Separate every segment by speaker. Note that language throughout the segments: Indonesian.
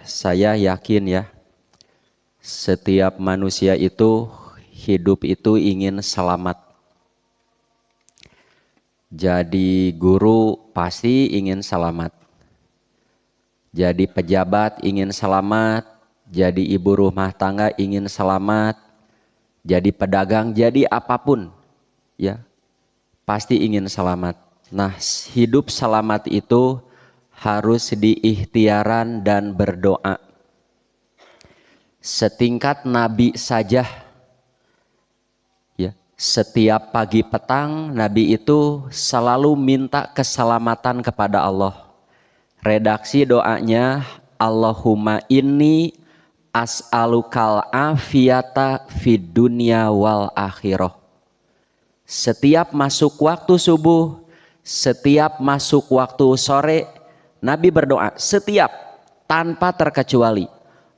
Speaker 1: Saya yakin ya, setiap manusia itu hidup itu ingin selamat. Jadi guru pasti ingin selamat. Jadi pejabat ingin selamat. Jadi ibu rumah tangga ingin selamat. Jadi pedagang, jadi apapun ya, pasti ingin selamat. Nah, hidup selamat itu harus diikhtiaran dan berdoa. Setingkat Nabi saja ya, setiap pagi petang Nabi itu selalu minta keselamatan kepada Allah. Redaksi doanya, Allahumma inni as'alukal afiyata fid dunya wal akhirah. Setiap masuk waktu subuh, setiap masuk waktu sore, Nabi berdoa setiap tanpa terkecuali.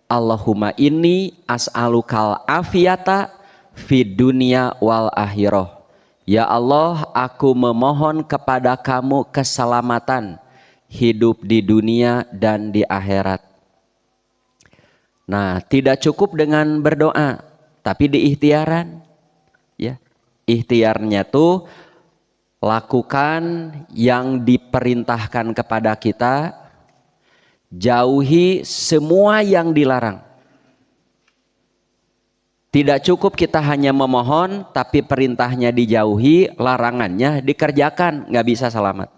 Speaker 1: Allahumma inni as'alukal afiyata fid dunya wal akhirah. Ya Allah, aku memohon kepada kamu keselamatan hidup di dunia dan di akhirat. Nah, tidak cukup dengan berdoa, tapi diikhtiaran. Ya, ikhtiarnya tuh lakukan yang diperintahkan kepada kita, jauhi semua yang dilarang. Tidak cukup kita hanya memohon, tapi perintahnya dijauhi, larangannya dikerjakan, nggak bisa selamat.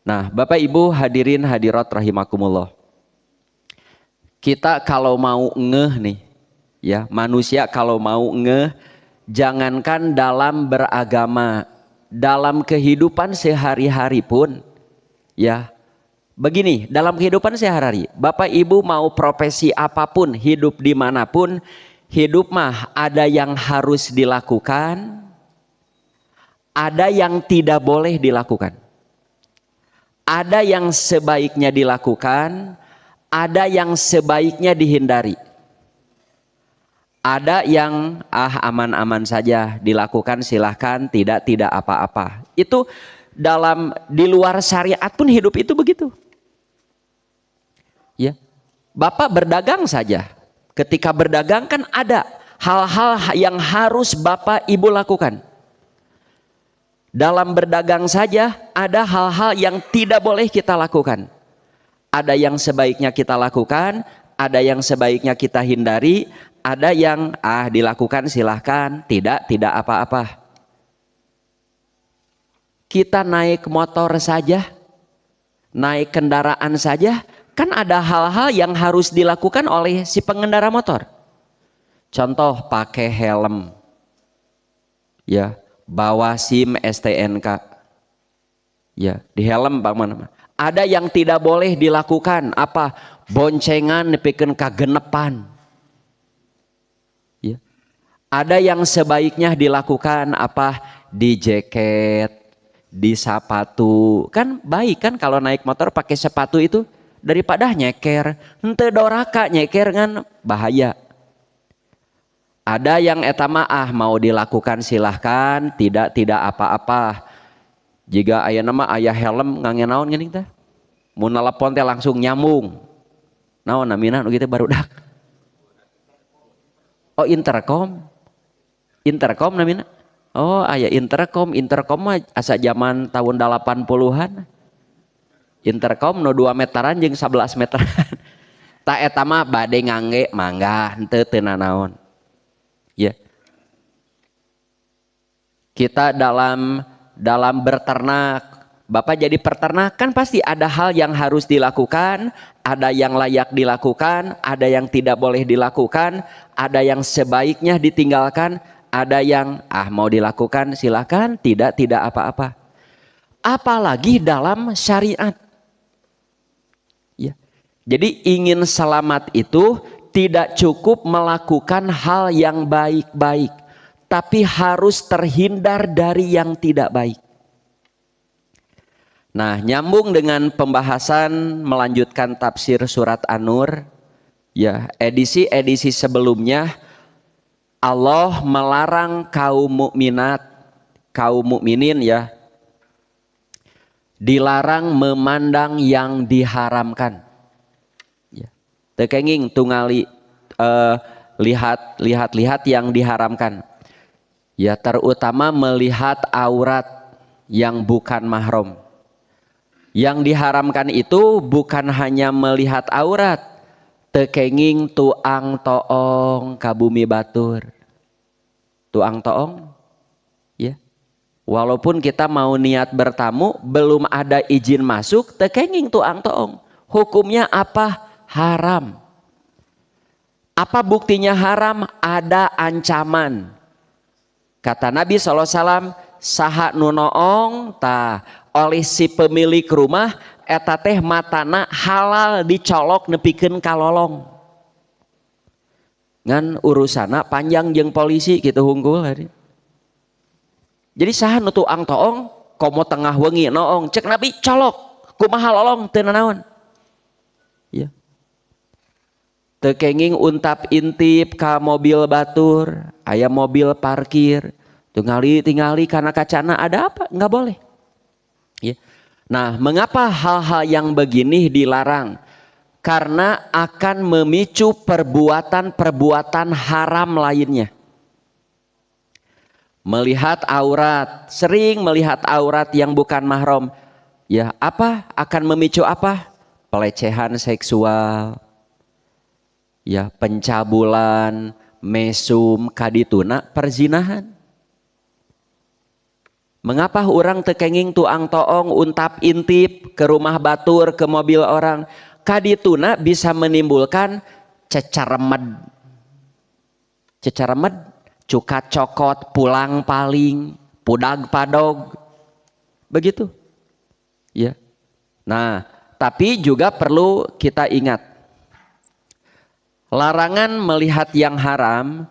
Speaker 1: Nah, Bapak Ibu hadirin hadirat rahimakumullah. Kita kalau mau ngeh nih, ya manusia kalau mau ngeh, jangankan dalam beragama, dalam kehidupan sehari-hari pun, ya begini, dalam kehidupan sehari-hari, Bapak Ibu mau profesi apapun, hidup dimanapun, hidup mah ada yang harus dilakukan, ada yang tidak boleh dilakukan. Ada yang sebaiknya dilakukan, ada yang sebaiknya dihindari. Ada yang aman-aman saja dilakukan, silahkan, tidak apa-apa. Itu di luar syariat pun hidup itu begitu. Ya, Bapak berdagang saja. Ketika berdagang kan ada hal-hal yang harus Bapak Ibu lakukan. Dalam berdagang saja ada hal-hal yang tidak boleh kita lakukan. Ada yang sebaiknya kita lakukan, ada yang sebaiknya kita hindari, ada yang dilakukan silahkan, tidak apa-apa. Kita naik motor saja, naik kendaraan saja, kan ada hal-hal yang harus dilakukan oleh si pengendara motor. Contoh pakai helm, ya, bawa SIM STNK, ya, di helm bagaimana? Ada yang tidak boleh dilakukan, apa? Boncengan nepikeun kagenepan. Ya. Ada yang sebaiknya dilakukan apa? Di jaket, di sepatu. Kan baik kan kalau naik motor pakai sepatu itu daripada nyeker. Henteu doraka nyeker kan bahaya. Ada yang etama mau dilakukan silahkan, tidak apa-apa. Jika aya nama ayah helm ngangge naon geuning teh? Mun nelpon teh langsung nyambung. Naon namina nu kitu barudak. Oh, intercom. Intercom namina. Oh, aya intercom. Intercom mah asa zaman tahun 80-an. Intercom nu 2 meteran jeung 11 meteran. Ta eta mah bade ngangge mangga henteu teu nanaon. Ya. Kita dalam berternak, Bapak jadi peternak kan pasti ada hal yang harus dilakukan, ada yang layak dilakukan, ada yang tidak boleh dilakukan, ada yang sebaiknya ditinggalkan, ada yang mau dilakukan silakan, tidak apa-apa. Apalagi dalam syariat. Ya. Jadi ingin selamat itu tidak cukup melakukan hal yang baik-baik, tapi harus terhindar dari yang tidak baik. Nah, nyambung dengan pembahasan melanjutkan tafsir surat An-Nur, ya, edisi sebelumnya Allah melarang kaum mukminin ya dilarang memandang yang diharamkan. Ya. Tekenging tungali lihat yang diharamkan. Ya, terutama melihat aurat yang bukan mahram. Yang diharamkan itu bukan hanya melihat aurat, tekenging tuang toong kabumi batur. Tuang toong, ya. Walaupun kita mau niat bertamu, belum ada izin masuk, tekenging tuang toong. Hukumnya apa? Haram. Apa buktinya haram? Ada ancaman. Kata Nabi SAW, saha nunoong ta oleh si pemilik rumah eta teh matana halal dicolok nepikeun kalolong. Ngan urusana panjang jeung polisi gitu hunggul hari. Jadi saha nu tuang toong komo tengah wengi noong cek Nabi colok kumaha lolong teu nanaon. Ya. Teu kenging untap intip ka mobil batur, aya mobil parkir, tingali karena kacana ada apa? Nggak boleh. Ya. Nah, mengapa hal-hal yang begini dilarang? Karena akan memicu perbuatan-perbuatan haram lainnya. Melihat aurat, sering melihat aurat yang bukan mahram. Ya, apa? Akan memicu apa? Pelecehan seksual. Ya, pencabulan, mesum, kadituna, perzinahan. Mengapa orang tekenging tuang toong untap intip ke rumah batur, ke mobil orang? Kadituna bisa menimbulkan cecaremed. Cecaremed, cukat cokot, pulang paling, pudag padog. Begitu. Ya. Nah, tapi juga perlu kita ingat. Larangan melihat yang haram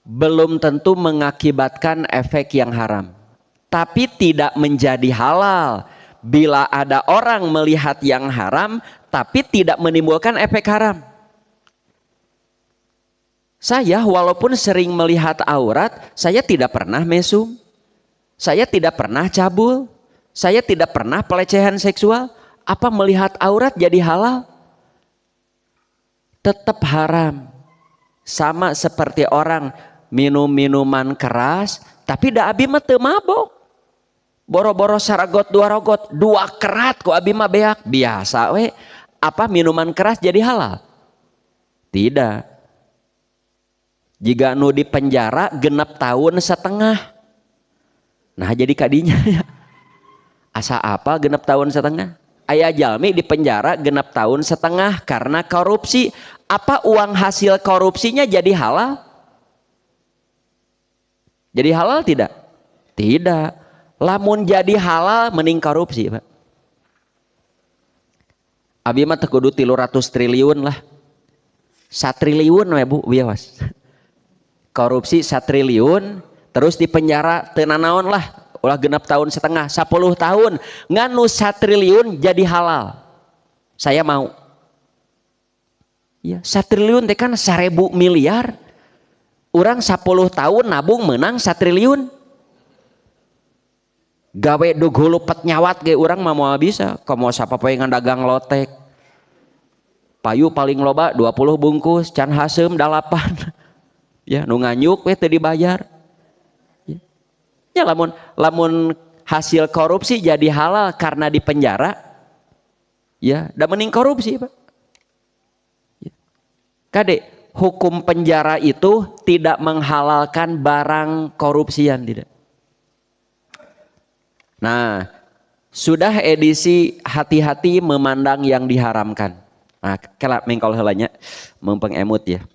Speaker 1: belum tentu mengakibatkan efek yang haram. Tapi tidak menjadi halal bila ada orang melihat yang haram tapi tidak menimbulkan efek haram. Saya walaupun sering melihat aurat, saya tidak pernah mesum, saya tidak pernah cabul, saya tidak pernah pelecehan seksual. Apa melihat aurat jadi halal? Tetap haram. Sama seperti orang minum minuman keras tapi da abi mah teu mabok. Boro-boro saragot dua rogot, dua kerat ku abi mah beak biasa we. Apa minuman keras jadi halal? Tidak. Jika nu di penjara genep tahun setengah. Nah jadi kadinya ya. Asa apa genep tahun setengah? Aya jalmi di penjara genep tahun setengah karena korupsi. Apa uang hasil korupsinya jadi halal? Jadi halal tidak? Tidak. Lamun jadi halal mending korupsi, Pak. Abi mah teu kudu 300 triliun lah. 1 triliun we Bu, wios. Korupsi 1 triliun terus di penjara teu nanaon lah. Ulah genep tahun setengah, 10 tahun. Nganu 1 triliun jadi halal. Saya mau. Ya, 1 triliun teh kan 1000 miliar. Urang 10 tahun nabung menang 1 triliun. Gawe dugulu pet nyawat ge urang mah moal bisa. Komo sapopoe ngadagang lotek. Payu paling loba 20 bungkus, can haseum 8. Ya, nu nganyuk we teu dibayar. Ya lamun hasil korupsi jadi halal karena di penjara. Ya, da mending korupsi, Pak. Kade, hukum penjara itu tidak menghalalkan barang korupsian, tidak. Nah, sudah edisi hati-hati memandang yang diharamkan. Nah, kelak mengkol heulanya mempeng emut ya.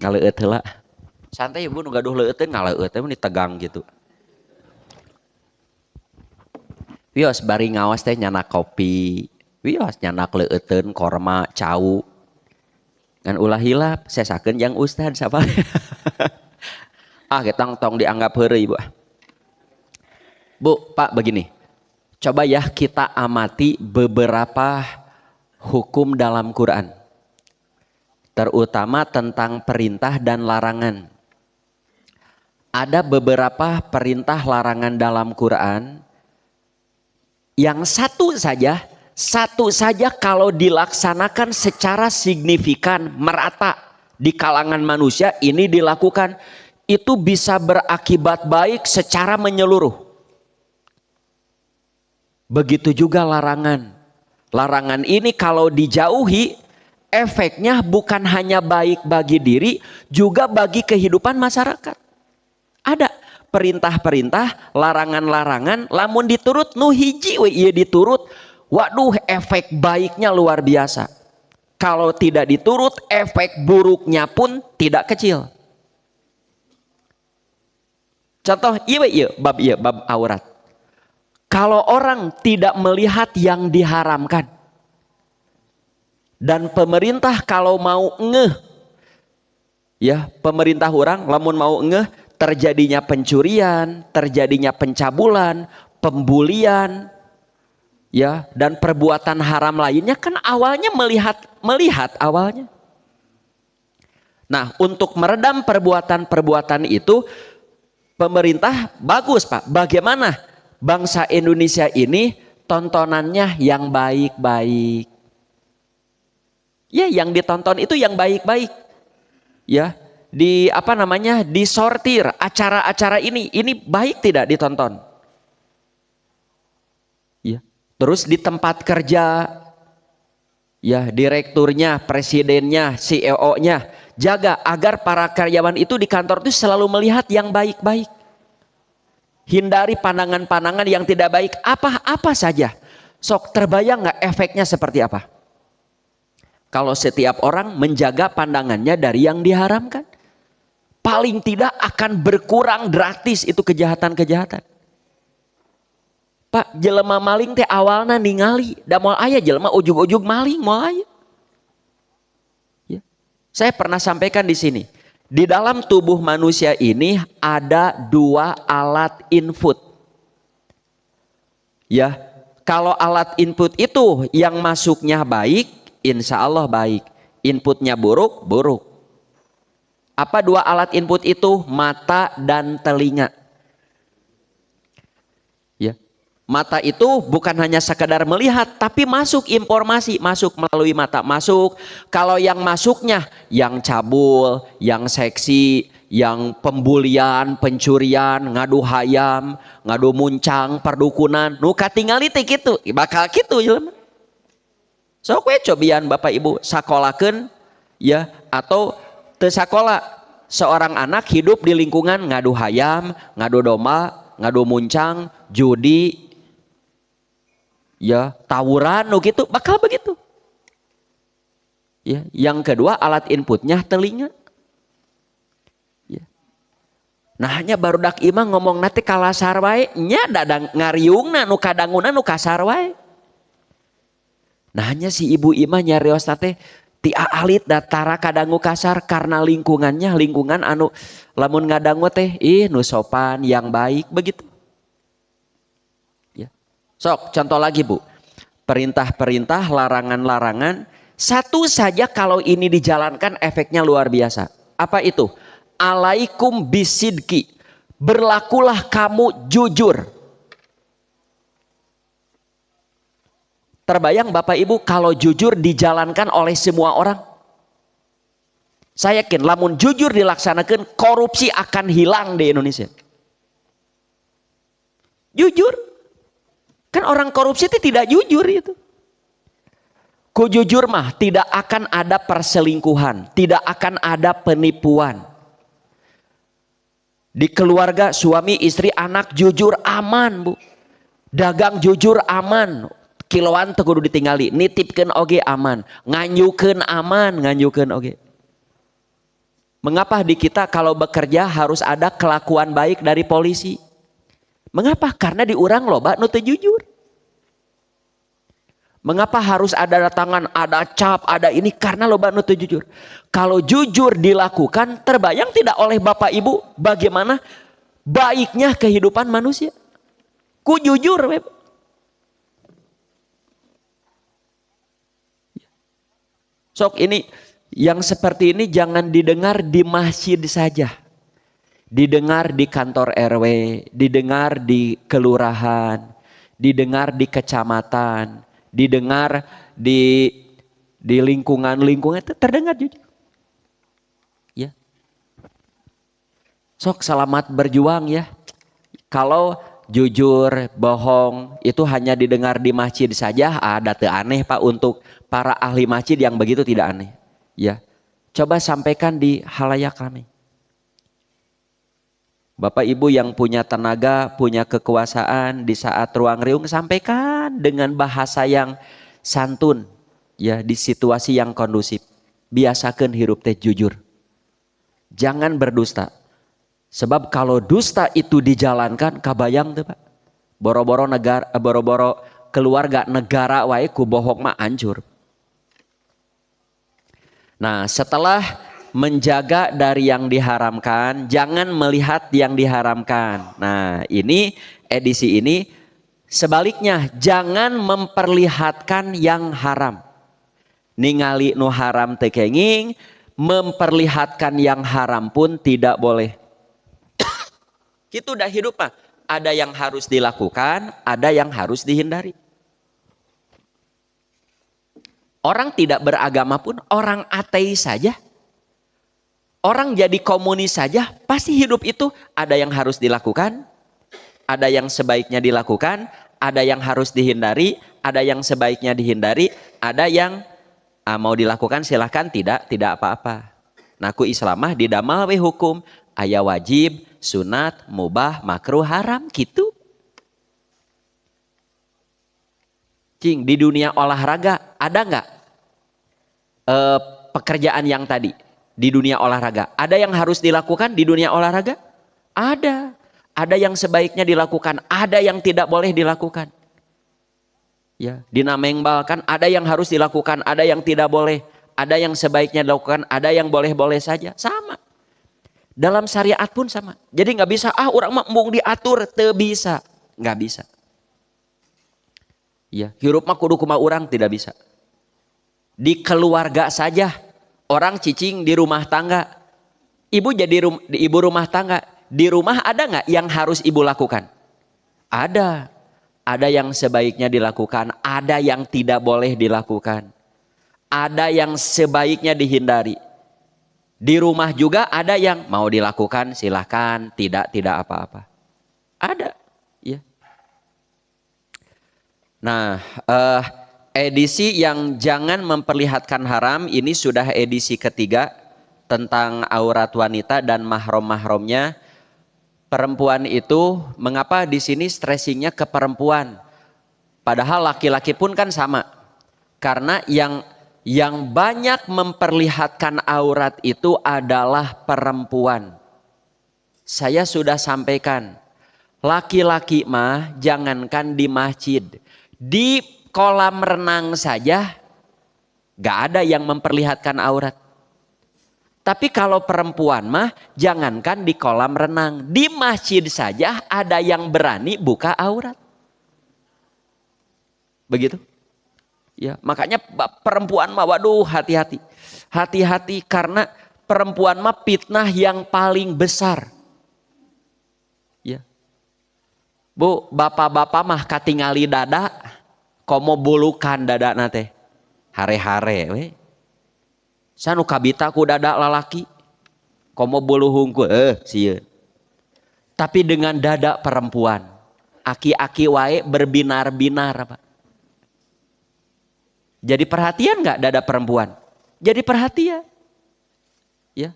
Speaker 1: Ngaleueut heula. Santai Bu nu gaduh leueuteun ngaleueut teh ditegang gitu. Wios bari ngawas teh nyanak kopi. Wios nyanak leueuteun korma cau. Ngan ulah hilap sesakeun yang ustad sapa. Kita tong dianggap heureuy Bu. Bu, Pak begini. Coba ya kita amati beberapa hukum dalam Quran. Terutama tentang perintah dan larangan. Ada beberapa perintah larangan dalam Quran Yang satu saja kalau dilaksanakan secara signifikan, merata di kalangan manusia ini dilakukan, itu bisa berakibat baik secara menyeluruh. Begitu juga larangan. Larangan ini kalau dijauhi, efeknya bukan hanya baik bagi diri, juga bagi kehidupan masyarakat. Ada perintah-perintah, larangan-larangan, lamun diturut nu hiji we ieu diturut, waduh efek baiknya luar biasa. Kalau tidak diturut, efek buruknya pun tidak kecil. Contoh iya bab aurat. Kalau orang tidak melihat yang diharamkan, dan pemerintah kalau mau ngeh, ya pemerintah orang lamun mau ngeh, terjadinya pencurian, terjadinya pencabulan, pembulian, ya dan perbuatan haram lainnya, kan awalnya melihat awalnya. Nah, untuk meredam perbuatan-perbuatan itu, pemerintah bagus Pak. Bagaimana bangsa Indonesia ini tontonannya yang baik-baik. Ya, yang ditonton itu yang baik-baik. Ya, disortir acara-acara ini baik tidak ditonton. Ya, terus di tempat kerja, ya direkturnya, presidennya, CEO-nya jaga agar para karyawan itu di kantor itu selalu melihat yang baik-baik. Hindari pandangan-pandangan yang tidak baik, apa saja. Sok terbayang nggak efeknya seperti apa? Kalau setiap orang menjaga pandangannya dari yang diharamkan, paling tidak akan berkurang drastis itu kejahatan-kejahatan. Pak, jelema maling teh awalna ningali, da moal aya jelema ujug-ujug maling moal aya. Ya. Saya pernah sampaikan di sini. Di dalam tubuh manusia ini ada 2 alat input. Ya, kalau alat input itu yang masuknya baik, insya Allah baik. Inputnya buruk, buruk. Apa 2 alat input itu? Mata dan telinga. Ya, mata itu bukan hanya sekadar melihat, tapi masuk informasi, masuk melalui mata, masuk. Kalau yang masuknya, yang cabul, yang seksi, yang pembulian, pencurian, ngadu hayam, ngadu muncang, perdukunan, nu katingali teh kitu, bakal kitu jelema. Sok we cobian Bapak Ibu sakolakeun, ya, atau teu sakola, seorang anak hidup di lingkungan ngadu hayam, ngadu domba, ngadu muncang, judi, ya tawuran nu gitu, bakal begitu. Ya, yang kedua alat inputnya telinga. Ya. Nah hanya barudak imah ngomong nanti kalasar wae, nya dadang ngariungna nu kadanguna nu kasar wae. Nah hanya si ibu imah nyarios teh ti alit datara kadangu kasar karena lingkungan anu lamun ngadangu teh nu sopan yang baik begitu. Ya. Sok contoh lagi Bu. Perintah-perintah, larangan-larangan, satu saja kalau ini dijalankan efeknya luar biasa. Apa itu? Alaikum bisidki. Berlakulah kamu jujur. Terbayang Bapak Ibu kalau jujur dijalankan oleh semua orang? Saya yakin lamun jujur dilaksanakan, korupsi akan hilang di Indonesia. Jujur. Kan orang korupsi itu tidak jujur itu. Ku jujur mah tidak akan ada perselingkuhan, tidak akan ada penipuan. Di keluarga suami, istri, anak jujur aman Bu. Dagang jujur aman. Kiloan teu kudu ditinggali, nitipkeun oge aman, nganyukeun aman, nganyukeun oge. Mengapa di kita kalau bekerja harus ada kelakuan baik dari polisi? Mengapa? Karena di urang loba nu teu jujur. Mengapa harus ada datangan, ada cap, ada ini? Karena loba nu teu jujur. Kalau jujur dilakukan, terbayang tidak oleh Bapak Ibu bagaimana baiknya kehidupan manusia? Ku jujur, Beb. Sok ini yang seperti ini jangan didengar di masjid saja. Didengar di kantor RW, didengar di kelurahan, didengar di kecamatan, didengar di lingkungan itu terdengar jujur. Ya. Sok selamat berjuang ya. Kalau jujur, bohong itu hanya didengar di masjid saja, ada teu aneh Pak untuk para ahli masjid yang begitu tidak aneh. Ya. Coba sampaikan di halayak ramai. Bapak Ibu yang punya tenaga, punya kekuasaan di saat ruang riung, sampaikan dengan bahasa yang santun ya, di situasi yang kondusif. Biasakan hirup teh jujur. Jangan berdusta. Sebab kalau dusta itu dijalankan, kabayang tuh Pak. Boro-boro negara, boro-boro keluarga negara wae ku bohong mah hancur. Nah, setelah menjaga dari yang diharamkan, jangan melihat yang diharamkan. Nah, ini edisi ini sebaliknya, jangan memperlihatkan yang haram. Ningali nu haram teu kenging, memperlihatkan yang haram pun tidak boleh. Gitu dah hidup mah. Ada yang harus dilakukan, ada yang harus dihindari. Orang tidak beragama pun, orang ateis saja, orang jadi komunis saja, pasti hidup itu ada yang harus dilakukan, ada yang sebaiknya dilakukan, ada yang harus dihindari, ada yang sebaiknya dihindari, ada yang mau dilakukan silahkan, tidak apa-apa. Nah ku Islamah di damal we hukum, aya wajib, sunat, mubah, makruh, haram gitu. Cing, di dunia olahraga ada nggak pekerjaan yang tadi? Di dunia olahraga ada yang harus dilakukan di dunia olahraga? Ada yang sebaiknya dilakukan, ada yang tidak boleh dilakukan. Ya, dinamengbalkan ada yang harus dilakukan, ada yang tidak boleh, ada yang sebaiknya dilakukan, ada yang boleh-boleh saja. Sama. Dalam syariat pun sama. Jadi nggak bisa orang mah diatur, teu bisa, nggak bisa. Ya, hirup mah kudu kumaha urang, tidak bisa. Di keluarga saja, orang cicing di rumah tangga, ibu jadi ibu rumah tangga, di rumah ada nggak yang harus ibu lakukan? Ada yang sebaiknya dilakukan, ada yang tidak boleh dilakukan, ada yang sebaiknya dihindari. Di rumah juga ada yang mau dilakukan silahkan, tidak apa-apa. Ada, ya. Nah, edisi yang jangan memperlihatkan haram ini sudah edisi ketiga tentang aurat wanita dan mahram-mahramnya. Perempuan itu mengapa di sini stressingnya ke perempuan? Padahal laki-laki pun kan sama. Karena yang banyak memperlihatkan aurat itu adalah perempuan. Saya sudah sampaikan, laki-laki mah jangankan di masjid, di kolam renang saja gak ada yang memperlihatkan aurat. Tapi kalau perempuan mah jangankan di kolam renang, di masjid saja ada yang berani buka aurat. Begitu. Ya, makanya perempuan mah waduh hati-hati. Hati-hati karena perempuan mah fitnah yang paling besar. Ya. Bu, bapak-bapak mah katingali dada, komo bulukan dada nate. Hare-hare we. Sanu kabita ku dada lalaki. Komo bulu hungkul sieun. Tapi dengan dada perempuan, aki-aki wae berbinar-binar apa? Jadi perhatian nggak dada perempuan? Jadi perhatian. Ya.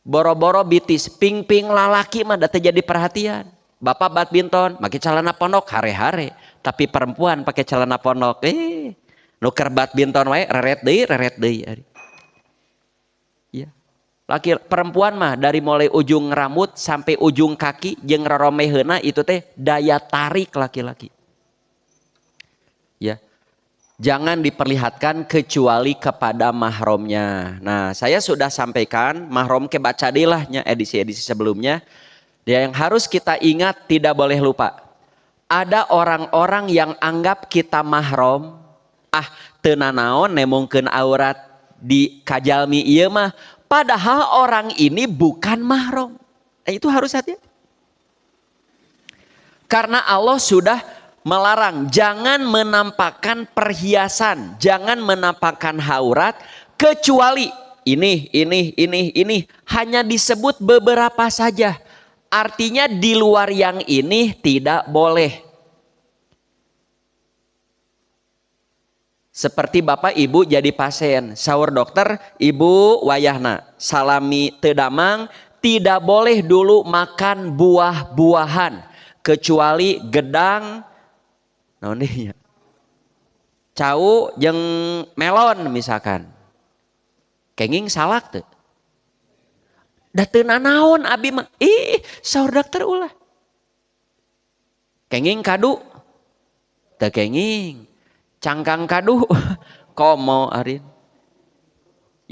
Speaker 1: Boro-boro bitis, ping-ping lalaki mah data jadi perhatian. Bapak badminton, pakai celana pondok hare-hare, tapi perempuan pakai celana pondok, nuker badminton wae reret deui. Ya. Laki perempuan mah dari mulai ujung rambut sampai ujung kaki jeung roromeheuna itu teh daya tarik laki-laki. Ya, jangan diperlihatkan kecuali kepada mahramnya. Nah, saya sudah sampaikan mahram ke baca dilahnya edisi-edisi sebelumnya. Yang harus kita ingat, tidak boleh lupa. Ada orang-orang yang anggap kita mahram, teu nanaon nemongkeun aurat di kajalmi ieu mah, padahal orang ini bukan mahram. Nah, itu harus hati. Karena Allah sudah melarang, jangan menampakkan perhiasan, jangan menampakkan aurat, kecuali ini hanya disebut beberapa saja. Artinya di luar yang ini tidak boleh. Seperti bapak ibu jadi pasien, sahur dokter, ibu wayahna, salami tedamang, tidak boleh dulu makan buah-buahan kecuali gedang, cau jeung melon misalkan. Kenging salak tuh. Da teu nanaon abi mah. Sahur dokter ulah. Kenging kadu. Teu kenging. Cangkang kadu. Komo arin.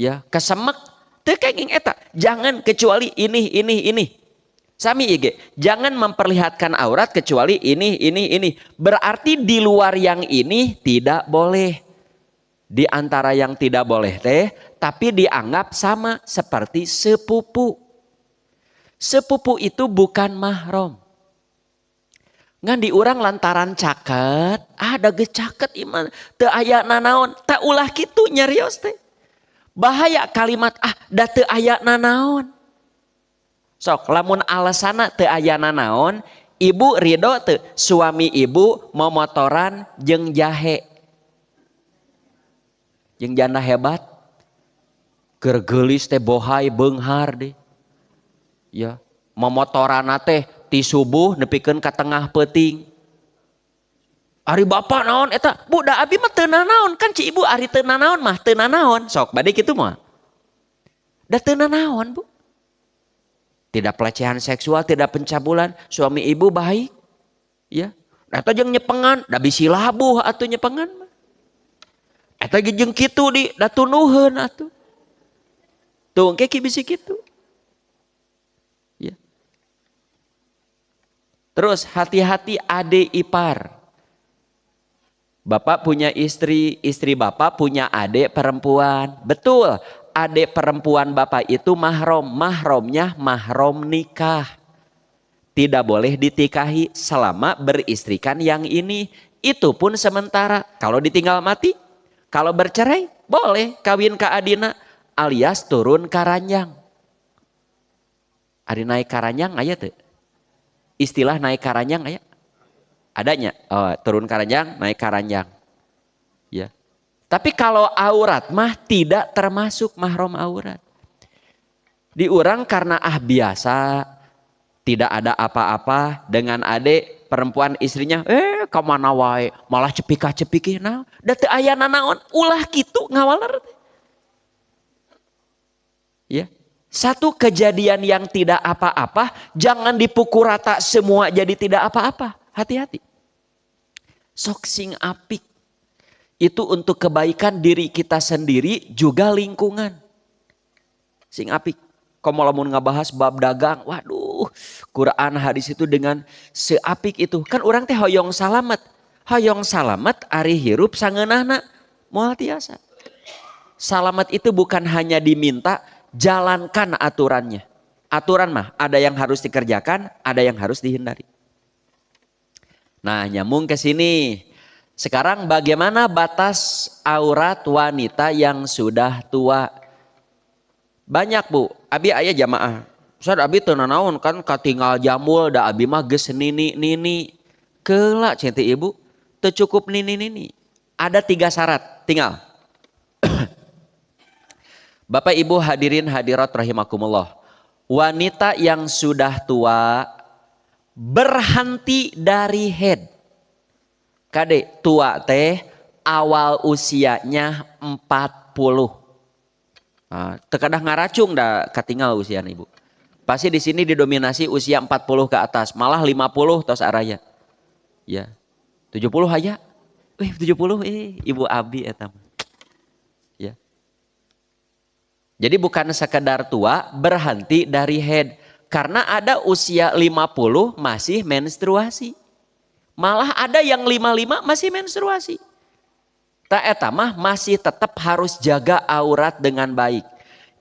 Speaker 1: Ya, kesemek teu kenging eta. Jangan kecuali ini. Sami ige. Jangan memperlihatkan aurat kecuali ini. Berarti di luar yang ini tidak boleh. Di antara yang tidak boleh teh, tapi dianggap sama seperti sepupu. Sepupu itu bukan mahram. Ngan di urang lantaran caket, ada ge caket iman, teu aya nanaon, tak ulah kitu nyarios teh. Bahaya kalimat da teu aya nanaon. Sok lamun alasana teu aya nanaon, ibu ridho teu suami ibu momotoran jeung jahe. Jeung janda hebat gergelis teh bohay beunghar deh. Ya, momotorana teh ti subuh nepikeun ka tengah peuting. Ari bapak naon eta? Bu da abi mah teu nanaon, kan ci ibu ari teu nanaon mah teu nanaon. Sok bade kitu mah. Da teu nanaon, Bu. Tidak pelecehan seksual, tidak pencabulan, suami ibu baik. Ya. Eta jeung nyepengan, da bisi labuh atuh nyepengan mah. Eta ge jeung kitu di da tunuheun atuh. Tuh engke ki bisi kitu. Ya. Terus hati-hati ade ipar. Bapak punya istri, istri bapak punya adik perempuan. Betul, adik perempuan bapak itu mahram. Mahramnya mahram nikah. Tidak boleh ditikahi selama beristrikan yang ini. Itu pun sementara. Kalau ditinggal mati, kalau bercerai boleh kawin ka adina alias turun karanjang. Ari naik karanjang aya teu? Istilah naik karanjang aya? Adanya. Oh, turun karanjang, naik karanjang. Ya. Tapi kalau aurat mah tidak termasuk mahram aurat. Di urang karena biasa tidak ada apa-apa dengan adik perempuan istrinya, kemana wae malah cepika-cepiki nah, da teu aya nanaon ulah kitu ngawaler. Ya. Satu kejadian yang tidak apa-apa jangan dipukul rata semua jadi tidak apa-apa. Hati-hati. Sok sing apik. Itu untuk kebaikan diri kita sendiri juga lingkungan. Sing apik. Komo lamun ngabahas bab dagang, waduh, Quran hadis itu dengan seapik itu. Kan orang teh hoyong salamet. Hoyong salamet ari hirup sangeunahna moal tiasa. Salamet itu bukan hanya diminta, jalankan aturannya. Aturan mah ada yang harus dikerjakan, ada yang harus dihindari. Nah, nyambung ke sini. Sekarang bagaimana batas aurat wanita yang sudah tua? Banyak Bu, abi aya jamaah. Ustaz abi teu nanaon kan katinggal jamul da abi mah geus nini. Keula cinti ibu, teu cukup nini. Ada 3 syarat, tinggal. Bapak Ibu hadirin hadirat rahimakumullah. Wanita yang sudah tua berhenti dari haid. Kade tua teh awal usianya 40. Nah, terkadang ngaracung dah katinggal usia ibu. Pasti di sini didominasi usia 40 ke atas, malah 50 tos araya. Ya. 70 aja. 70 ibu abi eta. Ya. Jadi bukan sekedar tua berhenti dari haid, karena ada usia 50 masih menstruasi. Malah ada yang 55 masih menstruasi. Tak eta mah masih tetap harus jaga aurat dengan baik.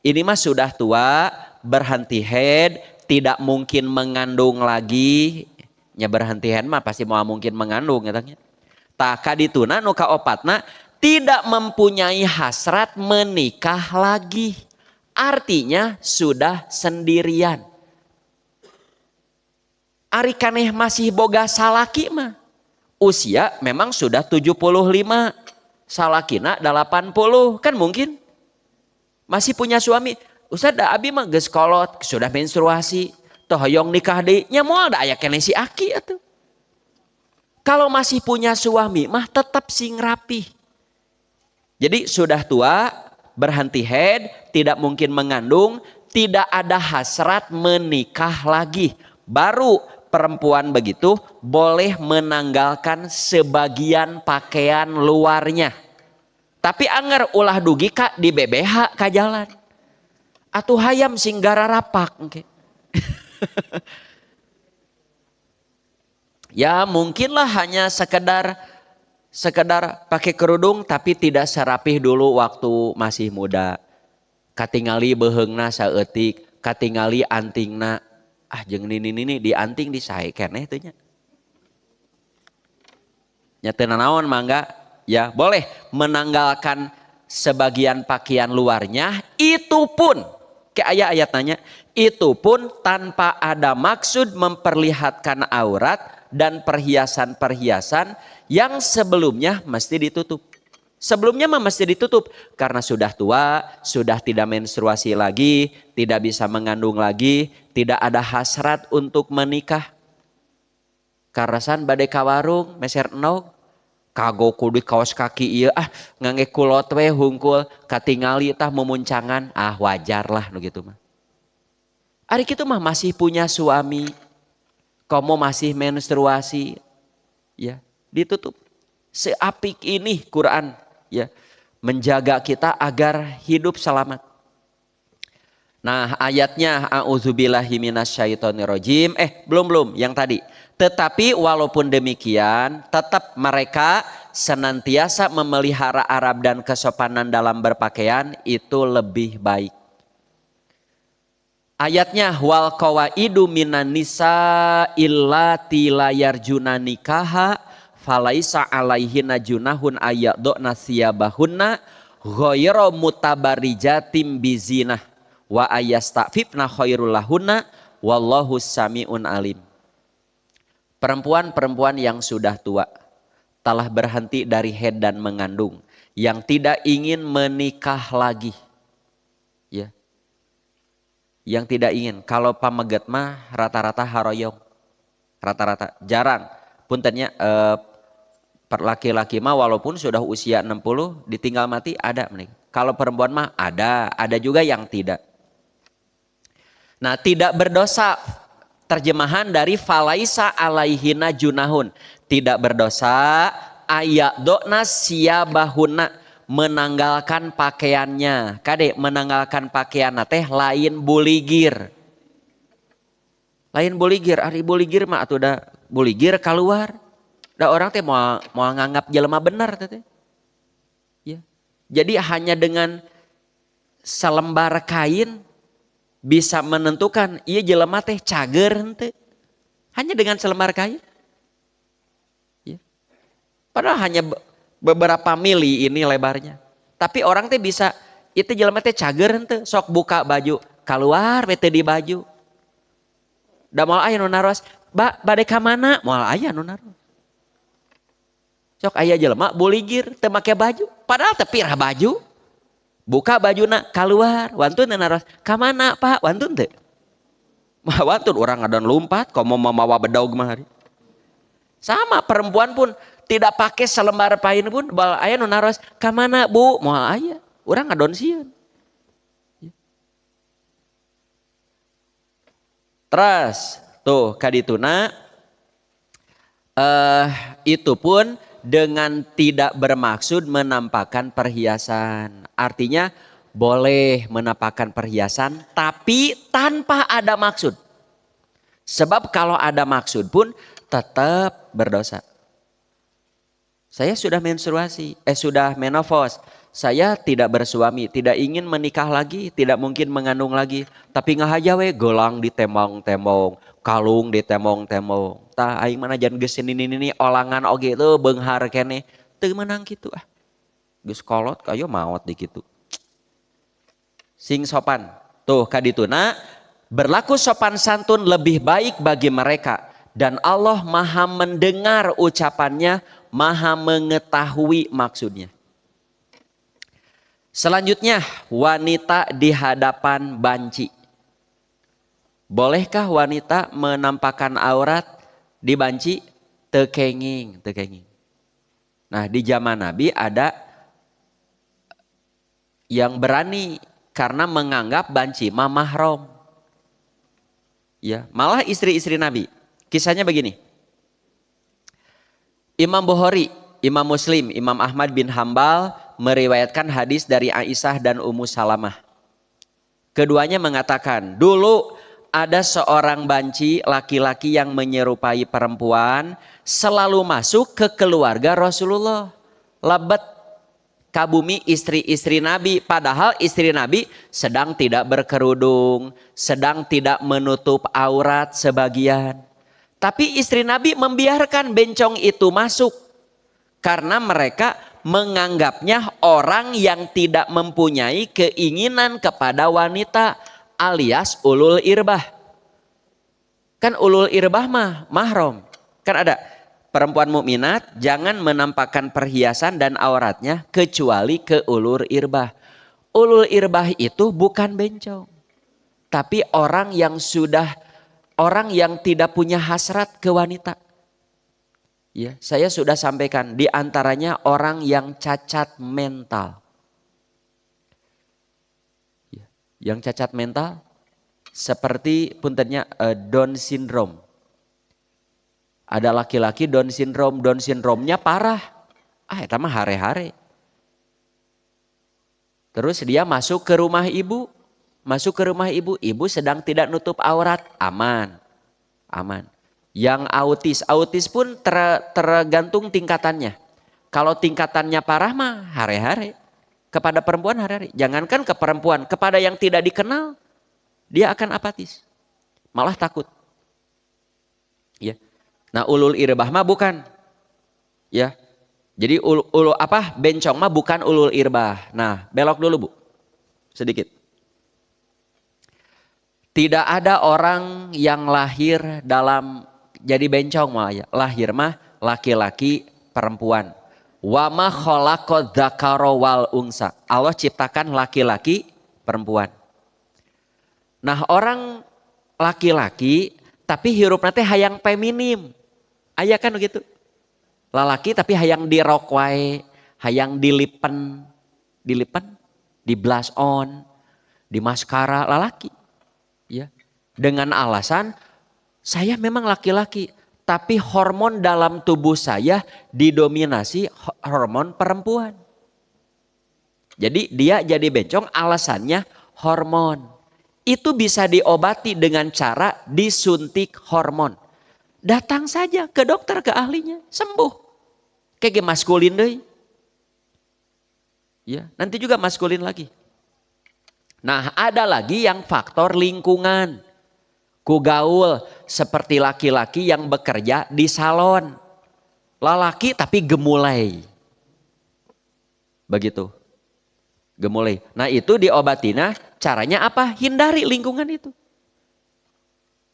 Speaker 1: Ini mah sudah tua, berhenti haid, tidak mungkin mengandung lagi. nya berhentian mah pasti mau mungkin mengandung katanya. Tak kadituna nu kaopatna tidak mempunyai hasrat menikah lagi. Artinya sudah sendirian. Ari kaneh masih boga salaki mah. Usia memang sudah 75. Salakina 80. Kan mungkin. Masih punya suami. Ustaz da abi mah geus kolot. Sudah menstruasi. Toh hoyong nikah deui. Nya moal da aya keneh si aki atuh. Kalau masih punya suami mah tetap sing rapi. Jadi sudah tua, berhenti haid, tidak mungkin mengandung, tidak ada hasrat menikah lagi. Baru perempuan begitu boleh menanggalkan sebagian pakaian luarnya. Tapi anger ulah dugi kak di BBH ka jalan. Atuh hayam singgara rapak. Okay. Ya mungkinlah hanya sekedar pakai kerudung tapi tidak serapih dulu waktu masih muda. Katingali beheungna saeutik, katingali antingna. Ah jeung nini di anting disae keneh teh nya. Nya teu nanaon mangga ya boleh menanggalkan sebagian pakaian luarnya itu pun kayak ayat nanya itu pun tanpa ada maksud memperlihatkan aurat dan perhiasan-perhiasan yang sebelumnya mesti ditutup. Sebelumnya mah mesti ditutup karena sudah tua, sudah tidak menstruasi lagi, tidak bisa mengandung lagi, tidak ada hasrat untuk menikah. Karasan badai ka warung meser enog, kago kudu kaos kaki ieu ngangge kulot we hungkul katingali tah memuncangan, wajar lah nu kitu mah. Ari kitu mah masih punya suami. Kamu masih menstruasi, ya ditutup. Seapik ini Quran, ya menjaga kita agar hidup selamat. Nah ayatnya a'udzubillahi minasyaitonirrajim. Belum yang tadi. Tetapi walaupun demikian, tetap mereka senantiasa memelihara adab dan kesopanan dalam berpakaian itu lebih baik. Ayatnya wal qawaidu minan nisa illati la yarjuna nikaha falaisa alaihinna junahun ayadna siyabahunna ghayra mutabarijatim bizinah wa ayastafifna khairul lahunna wallahu samiun alim. Perempuan-perempuan yang sudah tua telah berhenti dari haid dan mengandung yang tidak ingin menikah lagi. Ya. Yang tidak ingin. Kalau pameget mah rata-rata haroyong. Rata-rata. Jarang. Puntennya laki-laki mah walaupun sudah usia 60 ditinggal mati ada. Kalau perempuan mah ada. Ada juga yang tidak. Nah tidak berdosa. Terjemahan dari falaisa alaihina junahun. Tidak berdosa. Ayadna siyabahunna. Menanggalkan pakaiannya. Kade menanggalkan pakaian teh lain buligir. Lain buligir, ari buligir mah atuh da buligir keluar. Da orang teh mau nganggap jelema benar teh. Ya. Jadi hanya dengan selembar kain bisa menentukan ieu jelema teh cager henteu. Hanya dengan selembar kain. Ya. Padahal hanya beberapa mili ini lebarnya. Tapi orang teh bisa itu jelema teh cager henteu sok buka baju keluar we teh di baju. Da moal aya nu naros, bade ka mana? Moal aya nu naros. Sok aya jelema buligir teu make baju, padahal teu pirah baju. Buka bajuna keluar, wantun naros. Ka mana, Pak? Wantun teu? Mah wantun urang ngadon lompat, komo mamawa bedog mah. Sama perempuan pun tidak pakai selembar kain pun bal aya nu naros ka mana Bu moal aya urang ngadon sieun. Terus tuh kadituna itu pun dengan tidak bermaksud menampakkan perhiasan. Artinya boleh menampakkan perhiasan tapi tanpa ada maksud. Sebab kalau ada maksud pun tetap berdosa. Saya sudah menstruasi, sudah menopause. saya tidak bersuami, tidak ingin menikah lagi, tidak mungkin mengandung lagi, tapi ngahaja we gelang ditemong-temong, kalung ditemong-temong. Tah aing mana jan geus ini olangan oge teu beunghar keneh, teu meunang kitu ah. Geus kolot kayo maot di kitu. Sing sopan. Tuh kadituna berlaku sopan santun lebih baik bagi mereka dan Allah Maha mendengar ucapannya, Maha mengetahui maksudnya. Selanjutnya, wanita di hadapan banci. Bolehkah wanita menampakkan aurat di banci? Tekenging, tekenging. Nah, di zaman Nabi ada yang berani karena menganggap banci mah mahram. Ya, malah istri-istri Nabi. Kisahnya begini. Imam Bukhari, Imam Muslim, Imam Ahmad bin Hambal meriwayatkan hadis dari Aisyah dan Ummu Salamah. Keduanya mengatakan, dulu ada seorang banci laki-laki yang menyerupai perempuan selalu masuk ke keluarga Rasulullah. Labet kabumi istri-istri Nabi, padahal istri Nabi sedang tidak berkerudung, sedang tidak menutup aurat sebagian. Tapi istri Nabi membiarkan bencong itu masuk karena mereka menganggapnya orang yang tidak mempunyai keinginan kepada wanita alias ulul irbah. Kan ulul irbah mah mahram. Kan ada perempuan mukminat jangan menampakkan perhiasan dan auratnya kecuali ke ulul irbah. Ulul irbah itu bukan bencong. Tapi orang yang tidak punya hasrat ke wanita. Ya, saya sudah sampaikan di antaranya orang yang cacat mental. Ya, yang cacat mental seperti puntennya Down syndrome. Ada laki-laki Down syndrome-nya parah. Eta mah hare-hare. Terus dia masuk ke rumah ibu. Ibu sedang tidak nutup aurat, aman. Yang autis pun tergantung tingkatannya. Kalau tingkatannya parah mah hare-hare. Kepada perempuan hare-hare. Jangankan ke perempuan, kepada yang tidak dikenal dia akan apatis. Malah takut. Ya. Nah, ulul irbah mah bukan. Ya. Jadi bencong mah bukan ulul irbah. Nah, belok dulu Bu. Sedikit. Tidak ada orang yang lahir dalam jadi bencong mah ya. Lahir mah laki-laki perempuan. Wa ma khalaqadz dzakara wal unsa. Allah ciptakan laki-laki perempuan. Nah, orang laki-laki tapi hirup nanti hayang feminim. Aya kan begitu. Lalaki tapi hayang dirok wae, hayang dilipen, di blush on, di maskara lalaki. Ya. Dengan alasan saya memang laki-laki, tapi hormon dalam tubuh saya didominasi hormon perempuan. Jadi dia jadi bencong alasannya hormon. Itu bisa diobati dengan cara disuntik hormon. Datang saja ke dokter, ke ahlinya, sembuh. Kayak maskulin deh. Ya, nanti juga maskulin lagi. Nah, ada lagi yang faktor lingkungan. Kugaul seperti laki-laki yang bekerja di salon. Lalaki tapi gemulai. Begitu. Gemulai. Nah, itu diobatinya caranya apa? Hindari lingkungan itu.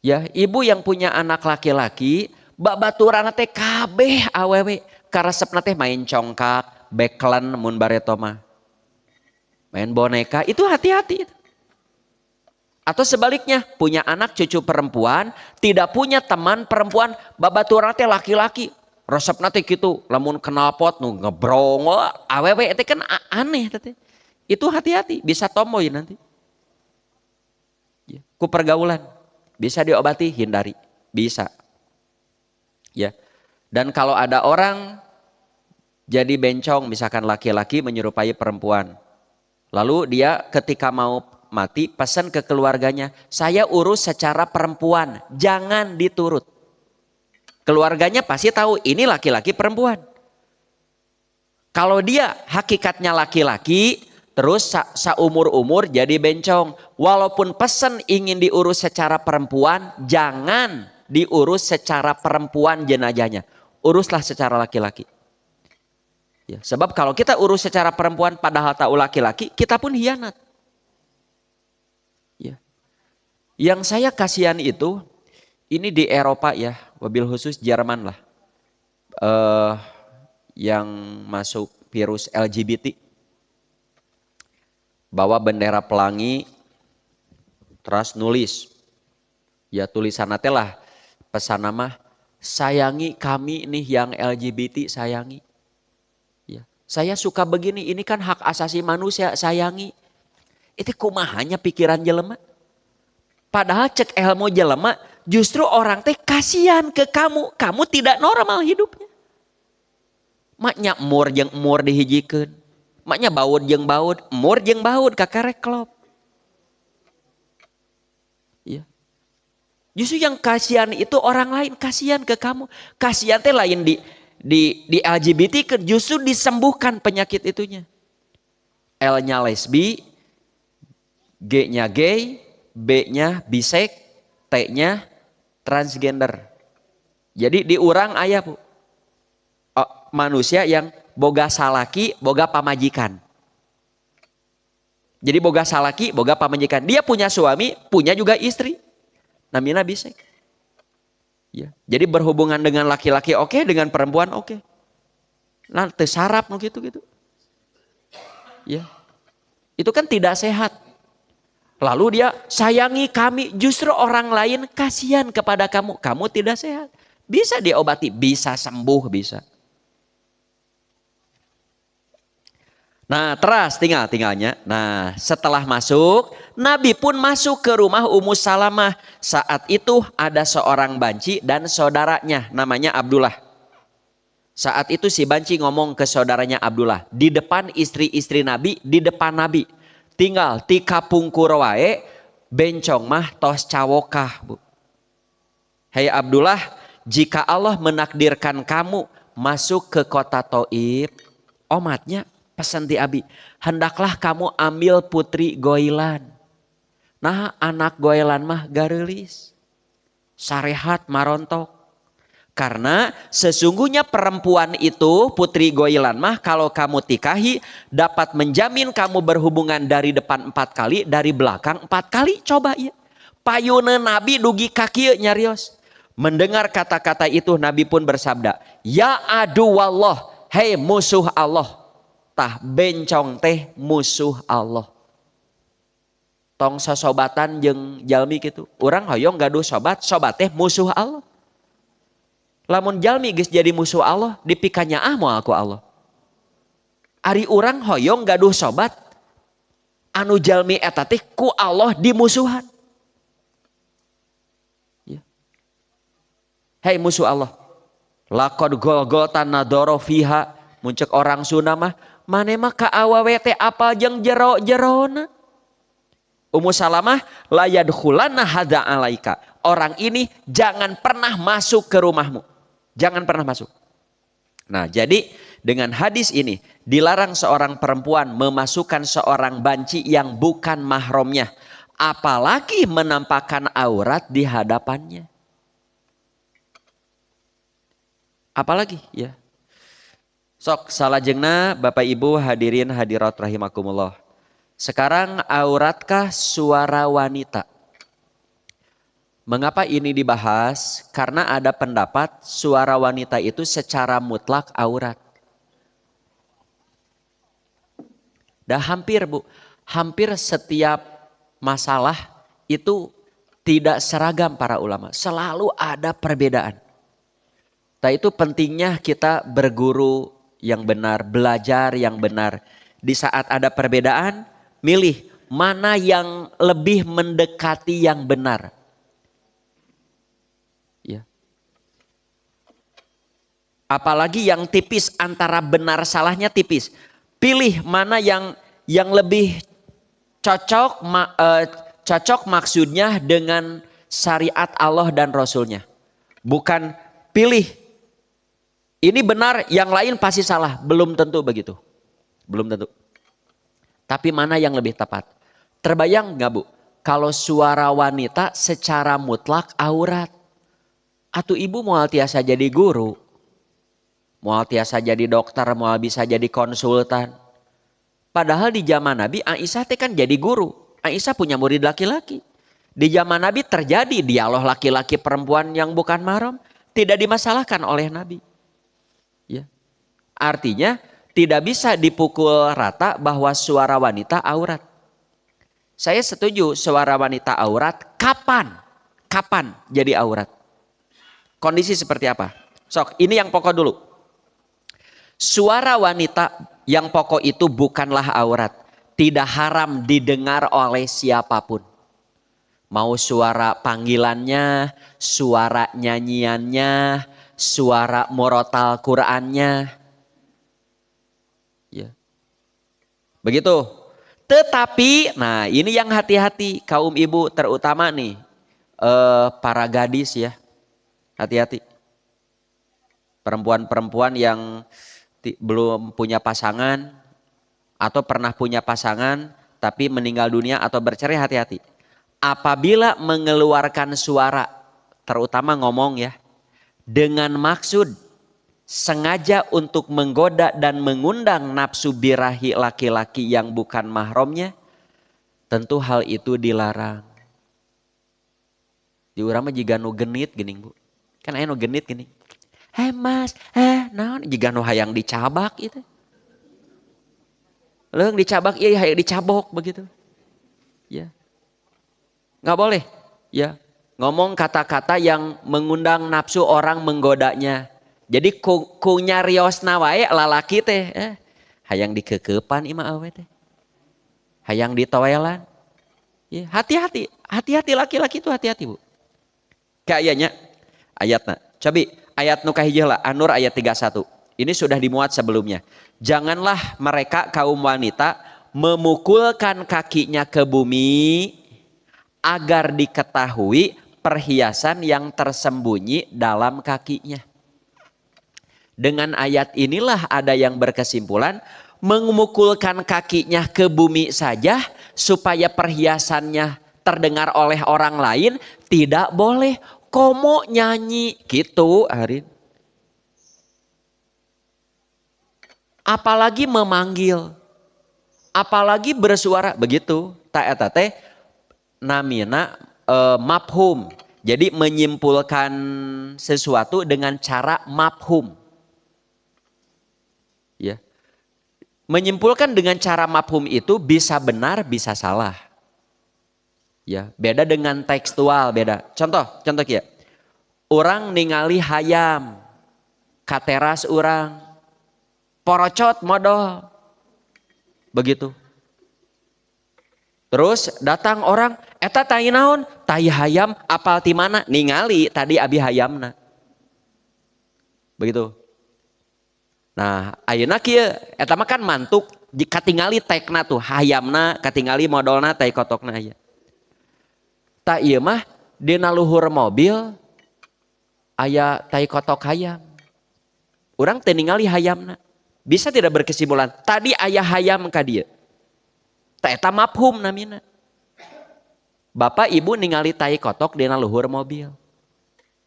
Speaker 1: Ya, ibu yang punya anak laki-laki, babaturan teh kabeh awewe, karesepna teh main congkak, beklen mun baretoma. Main boneka, itu hati-hati. Atau sebaliknya, punya anak cucu perempuan, tidak punya teman perempuan, babaturan teh laki-laki. Resepna teh kitu, lamun knalpot nu ngebrongo, awewe itu kan aneh teh. Itu hati-hati, bisa tomboy nanti. Ya, ku pergaulan. Bisa diobati, hindari. Bisa. Ya. Dan kalau ada orang jadi bencong, misalkan laki-laki menyerupai perempuan. Lalu dia ketika mau mati pesan ke keluarganya, saya urus secara perempuan, jangan diturut. Keluarganya pasti tahu ini laki-laki perempuan. Kalau dia hakikatnya laki-laki, terus saumur-umur jadi bencong. Walaupun pesan ingin diurus secara perempuan, jangan diurus secara perempuan jenazahnya. Uruslah secara laki-laki. Ya, sebab kalau kita urus secara perempuan padahal tahu laki-laki, kita pun hianat. Ya. Yang saya kasihan itu, ini di Eropa ya, wabil khusus Jerman lah. Yang masuk virus LGBT. Bawa bendera pelangi, terus nulis. Ya tulisan nanti lah, pesan nama, sayangi kami nih yang LGBT, sayangi. Ya, saya suka begini, ini kan hak asasi manusia, sayangi. Itu kumahanya pikiran jelema. Padahal cek ilmu jelema, justru orang teh kasihan ke kamu tidak normal hidupnya. Maknya mur jeung mur dihijikeun. Maknya baud jeung baud, mur jeung baud kakarek klop. Ya. Justru yang kasihan itu orang lain, kasihan ke kamu. Kasihan teh lain di LGBT justru disembuhkan penyakit itunya. L-nya lesbi, G-nya gay, B-nya bisek, T-nya transgender. Jadi diurang aya Bu. Manusia yang boga salaki, boga pamajikan. Jadi boga salaki, boga pamajikan. Dia punya suami, punya juga istri. Namanya bisek. Ya. Jadi berhubungan dengan laki-laki oke, dengan perempuan oke. Nah, tersarap gitu. Ya. Itu kan tidak sehat. Lalu dia sayangi kami, justru orang lain kasihan kepada kamu. Kamu tidak sehat. Bisa diobati, bisa sembuh, bisa. Nah terus tinggalnya. Nah setelah masuk, Nabi pun masuk ke rumah Ummu Salamah. Saat itu ada seorang banci dan saudaranya namanya Abdullah. Saat itu si banci ngomong ke saudaranya Abdullah. Di depan istri-istri Nabi, di depan Nabi. Tinggal tika pungkur wae, bencong mah tos cawokah Bu. Hei Abdullah, jika Allah menakdirkan kamu masuk ke kota Thaif, omatnya pesan ti Abi, hendaklah kamu ambil putri goilan. Nah anak goilan mah garelis, sarehat marontok. Karena sesungguhnya perempuan itu, putri goilan mah kalau kamu tikahi dapat menjamin kamu berhubungan dari depan 4 kali, dari belakang 4 kali. Coba ya, payuna Nabi dugi kaki nyarios. Mendengar kata-kata itu Nabi pun bersabda, ya adu wallah, hei musuh Allah. Tah bencong teh musuh Allah. Tong sosobatan jeung jalmi gitu. Urang hoyong gaduh sobat teh musuh Allah. Lamun jalmi geus jadi musuh Allah, dipikanya moal ku Allah. Ari urang hoyong gaduh sobat, anu jalmi eta teh ku Allah dimusuhan. Ya. Hei musuh Allah. Laqad golgota nadoro fiha, muncul orang Sunda mah, mane mah ka awewe teh apal jeung jero-jerona. Ummu Salamah la yadkhulanna hadza alaika. Orang ini jangan pernah masuk ke rumahmu. Jangan pernah masuk. Nah, jadi dengan hadis ini dilarang seorang perempuan memasukkan seorang banci yang bukan mahramnya, apalagi menampakkan aurat di hadapannya. Apalagi ya. Sok salajengna Bapak Ibu hadirin hadirat rahimakumullah. Sekarang auratkah suara wanita? Mengapa ini dibahas? Karena ada pendapat suara wanita itu secara mutlak aurat. Dah hampir Bu, hampir setiap masalah itu tidak seragam para ulama. Selalu ada perbedaan. Nah itu pentingnya kita berguru yang benar, belajar yang benar. Di saat ada perbedaan, milih mana yang lebih mendekati yang benar. Ya. Apalagi yang tipis, antara benar salahnya tipis. Pilih mana yang lebih cocok, cocok maksudnya dengan syariat Allah dan Rasulnya. Bukan pilih Ini benar, yang lain pasti salah. Belum tentu begitu. Belum tentu. Tapi mana yang lebih tepat? Terbayang nggak Bu? Kalau suara wanita secara mutlak aurat. Atuh ibu mau tiasa jadi guru. Mau tiasa jadi dokter, mau bisa jadi konsultan. Padahal di zaman Nabi Aisyah kan jadi guru. Aisyah punya murid laki-laki. Di zaman Nabi terjadi dialog laki-laki perempuan yang bukan mahram. Tidak dimasalahkan oleh Nabi. Ya. Artinya tidak bisa dipukul rata bahwa suara wanita aurat. Saya setuju suara wanita aurat kapan? Kapan jadi aurat? Kondisi seperti apa? Sok, ini yang pokok dulu. Suara wanita yang pokok itu bukanlah aurat. Tidak haram didengar oleh siapapun. Mau suara panggilannya, suara nyanyiannya, suara murotal Qur'annya. Ya. Begitu. Tetapi, nah ini yang hati-hati kaum ibu terutama nih. Para gadis ya. Hati-hati. Perempuan-perempuan yang belum punya pasangan atau pernah punya pasangan tapi meninggal dunia atau bercerai, hati-hati. Apabila mengeluarkan suara, terutama ngomong ya, dengan maksud sengaja untuk menggoda dan mengundang nafsu birahi laki-laki yang bukan mahramnya, tentu hal itu dilarang. Di urang mah jiga nu genit geuning Bu. Kan aya nu genit gini. Heh mas, naon jiga nu hayang dicabak itu. Leung dicabak ieu hayang dicabok begitu. Ya. Nggak boleh, ya. Ngomong kata-kata yang mengundang nafsu orang, menggodanya. Jadi ku nyariosna wae lalaki teh, hayang dikeukepan imah awe teh. Hayang ditoelan. Ya, hati-hati, hati-hati laki-laki itu hati-hati Bu. Kayaknya ayatna. Cobi ayat nu kahiji heula An-Nur ayat 31. Ini sudah dimuat sebelumnya. Janganlah mereka kaum wanita memukulkan kakinya ke bumi agar diketahui perhiasan yang tersembunyi dalam kakinya. Dengan ayat inilah ada yang berkesimpulan memukulkan kakinya ke bumi saja supaya perhiasannya terdengar oleh orang lain tidak boleh. Komo nyanyi gitu Arin. Apalagi memanggil. Apalagi bersuara begitu. Ta eta teh namina mafhum. Jadi menyimpulkan sesuatu dengan cara mafhum. Ya. Menyimpulkan dengan cara mafhum itu bisa benar, bisa salah. Ya, beda dengan tekstual, beda. Contoh ya. Orang ningali hayam ka teras orang. Porocot modal. Begitu. Terus datang orang, eta tai naon? Tai hayam apal ti mana? Ningali tadi abi hayamna. Begitu. Nah, ayeuna kieu eta mah kan mantuk katingali tekna tuh hayamna, katingali modalna tai kotokna aya. Tak iya mah dina luhur mobil aya tai kotok hayam. Urang teu ningali hayamna. Bisa tidak berkesimpulan tadi aya hayam ka dieu. Ta eta mafhum namina. Bapak ibu ningali tai kotok dina luhur mobil.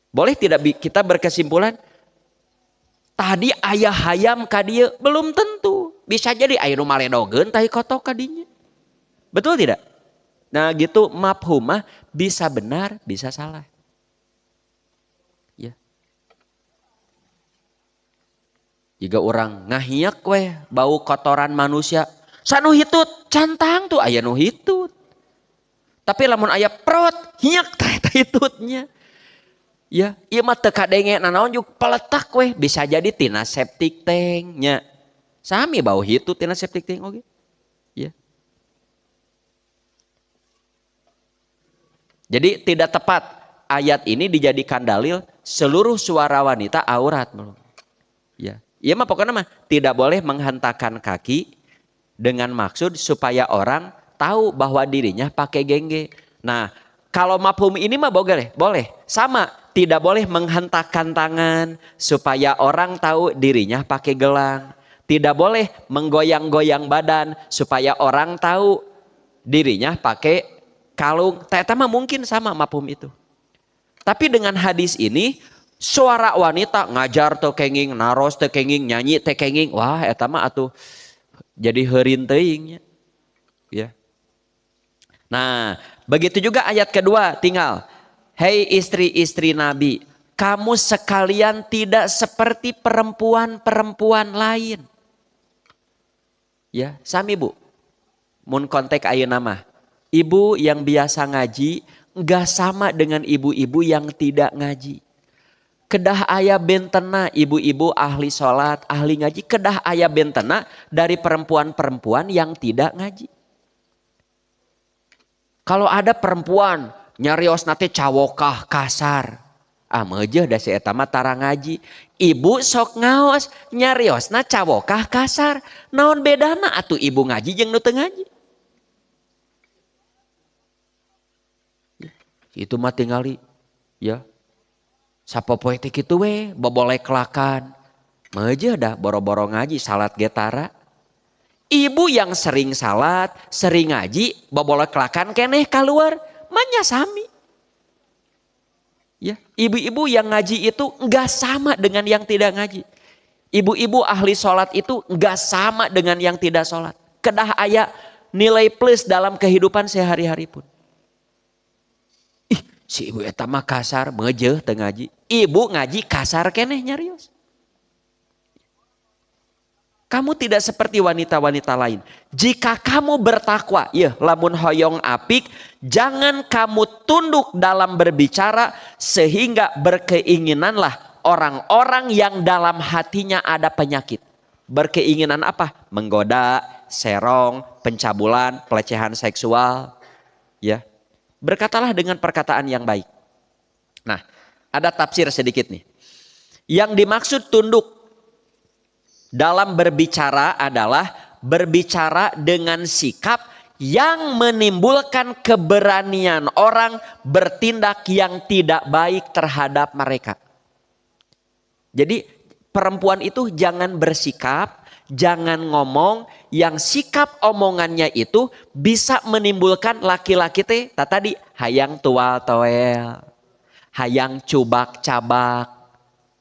Speaker 1: Boleh tidak kita berkesimpulan tadi aya hayam ka dieu? Belum tentu. Bisa jadi aya nu maledogeun tai kotok ka dinya. Betul tidak? Nah gitu mafhumah bisa benar, bisa salah. Ya. Jika orang ngahiyak weh bau kotoran manusia, sanu hitut cantang tuh aya nu hitut. Tapi lamun aya prot hiyak teh hitutnya. Ya, ieu mah teu kadenge nanaon juk peletak weh bisa jadi tina septic tank nya. Sami bau hitut tina septic tank oge. Ya. Jadi tidak tepat ayat ini dijadikan dalil seluruh suara wanita aurat. Ya, iya mah pokoknya mah tidak boleh menghentakkan kaki dengan maksud supaya orang tahu bahwa dirinya pakai gengge. Nah, Kalau mafhum ini mah boleh, boleh. Sama, tidak boleh menghentakkan tangan supaya orang tahu dirinya pakai gelang. Tidak boleh menggoyang-goyang badan supaya orang tahu dirinya pakai kalung. Ternyata mah mungkin sama mafhum itu. Tapi dengan hadis ini, suara wanita ngajar tekenging, naros tekenging, nyanyi tekenging, wah eta mah atuh jadi heureun teuing ya. Nah, begitu juga ayat kedua tinggal. Hei istri-istri Nabi, kamu sekalian tidak seperti perempuan-perempuan lain. Ya, sami Bu. Mun kontek ayeuna mah. Ibu yang biasa ngaji enggak sama dengan ibu-ibu yang tidak ngaji. Kedah aya bentena ibu-ibu ahli sholat, ahli ngaji. Kedah aya bentena dari perempuan-perempuan yang tidak ngaji. Kalau ada perempuan nyarios nate cawokah kasar. Meujeun da si eta mah tara ngaji. Ibu sok ngaos nyariosna cawokah kasar. Naon bedana atuh ibu ngaji jeung nu teu ngaji? Itu mah tingali ya. Sapopoe teh kitu we bobolek kelakan. Meujeun da boro-boro ngaji salat ge tara. Ibu yang sering salat, sering ngaji, bobolek kelakan keneh keluar, manya sami. Ya, ibu-ibu yang ngaji itu enggak sama dengan yang tidak ngaji. Ibu-ibu ahli sholat itu enggak sama dengan yang tidak sholat. Kedah aya nilai plus dalam kehidupan sehari-hari pun. Ih, si ibu eta mah kasar, meujeun teu ngaji. Ibu ngaji kasar keneh nyarios. Kamu tidak seperti wanita-wanita lain. Jika kamu bertakwa, ya lamun hoyong apik, jangan kamu tunduk dalam berbicara sehingga berkeinginanlah orang-orang yang dalam hatinya ada penyakit. Berkeinginan apa? Menggoda, serong, pencabulan, pelecehan seksual. Ya, berkatalah dengan perkataan yang baik. Nah, ada tafsir sedikit nih. Yang dimaksud tunduk dalam berbicara adalah berbicara dengan sikap yang menimbulkan keberanian orang bertindak yang tidak baik terhadap mereka. Jadi perempuan itu jangan bersikap, jangan ngomong yang sikap omongannya itu bisa menimbulkan laki-laki teh tadi hayang tual toel, hayang cubak cabak,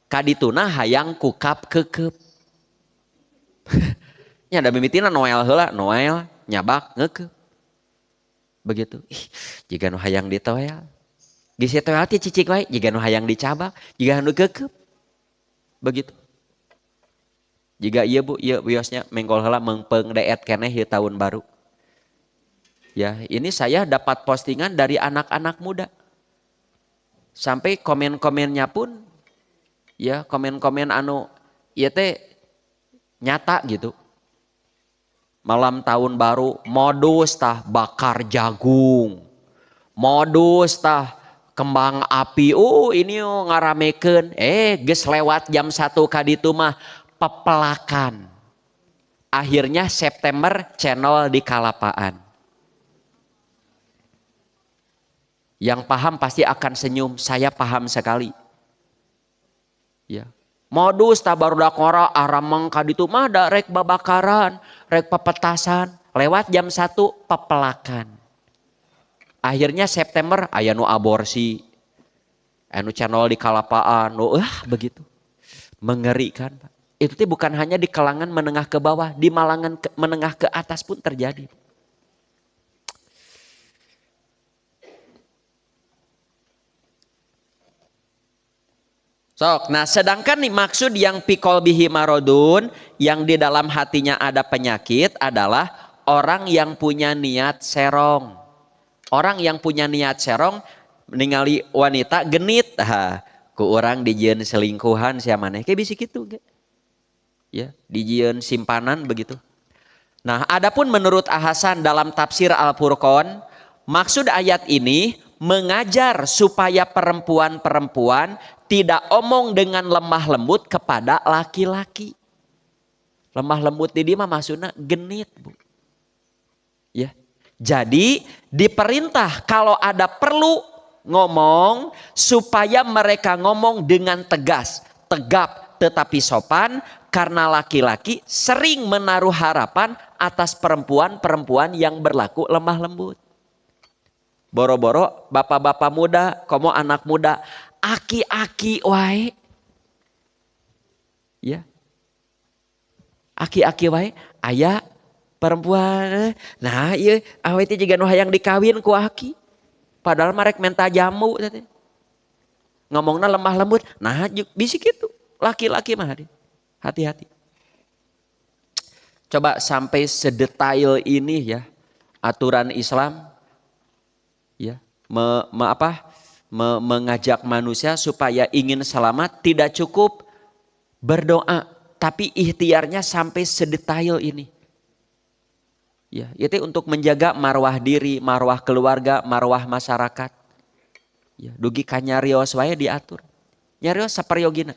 Speaker 1: kadituna hayang kukap kekep. Nya ada mimitina Noel heula, Noel nyabak ngeukeub. Begitu. Jiga nu hayang ditoel. Geus toel teh cicik wae, jiga nu hayang dicabak, jiga nu kekeup. Begitu. Jiga ieu Bu, ieu wiosnya menggol heula meungpeung deet keneh ieu tahun baru. Ya, ini saya dapat postingan dari anak-anak muda. Sampai komen-komennya pun ya komen-komen anu ieu teh nyata gitu. Malam tahun baru modus tah bakar jagung, modus tah kembang api. Ini ngaramekeun. Geus lewat jam 1 kaditu mah pepelakan. Akhirnya September channel di Kalapaan. Yang paham pasti akan senyum. Saya paham sekali. Ya. Modus tabarudak ngora arameng kaditu mah da rek babakaran, rek pepetasan, lewat jam 1 pepelakan. Akhirnya September aya nu aborsi. Anu channel di Kalapaan, begitu. Mengerikan, Pak. Itu teh bukan hanya di kalangan menengah ke bawah, di malangan menengah ke atas pun terjadi. Sok, nah sedangkan nih maksud yang pikol bihi marodun, yang di dalam hatinya ada penyakit adalah orang yang punya niat serong. Orang yang punya niat serong ningali wanita genit, ku orang dijieun selingkuhan sia maneh kayak bisi kitu ge. Ya, dijieun simpanan begitu. Nah, adapun menurut Ahasan dalam tafsir Al-Furqan, maksud ayat ini mengajar supaya perempuan-perempuan tidak omong dengan lemah lembut kepada laki-laki. Lemah lembut di dia mah maksudnya genit, Bu. Ya. Jadi diperintah kalau ada perlu ngomong supaya mereka ngomong dengan tegas, tegap tetapi sopan, karena laki-laki sering menaruh harapan atas perempuan-perempuan yang berlaku lemah lembut. Boro-boro bapak-bapak muda, komo anak muda, aki-aki wae. Ya. Aki-aki wae aya perempuan. Nah, ieu awet juga nu hayang dikawin ku aki. Padahal marek menta jamu teh. Ngomongna lemah lembut. Nah, bisik gitu. Laki-laki mah hati-hati. Coba sampai sedetail ini ya aturan Islam ya mengajak manusia supaya ingin selamat tidak cukup berdoa tapi ikhtiarnya sampai sedetail ini. Ya, itu untuk menjaga marwah diri, marwah keluarga, marwah masyarakat. Ya, dugi ka nyarios wae diatur. Nyarios saperiyogina.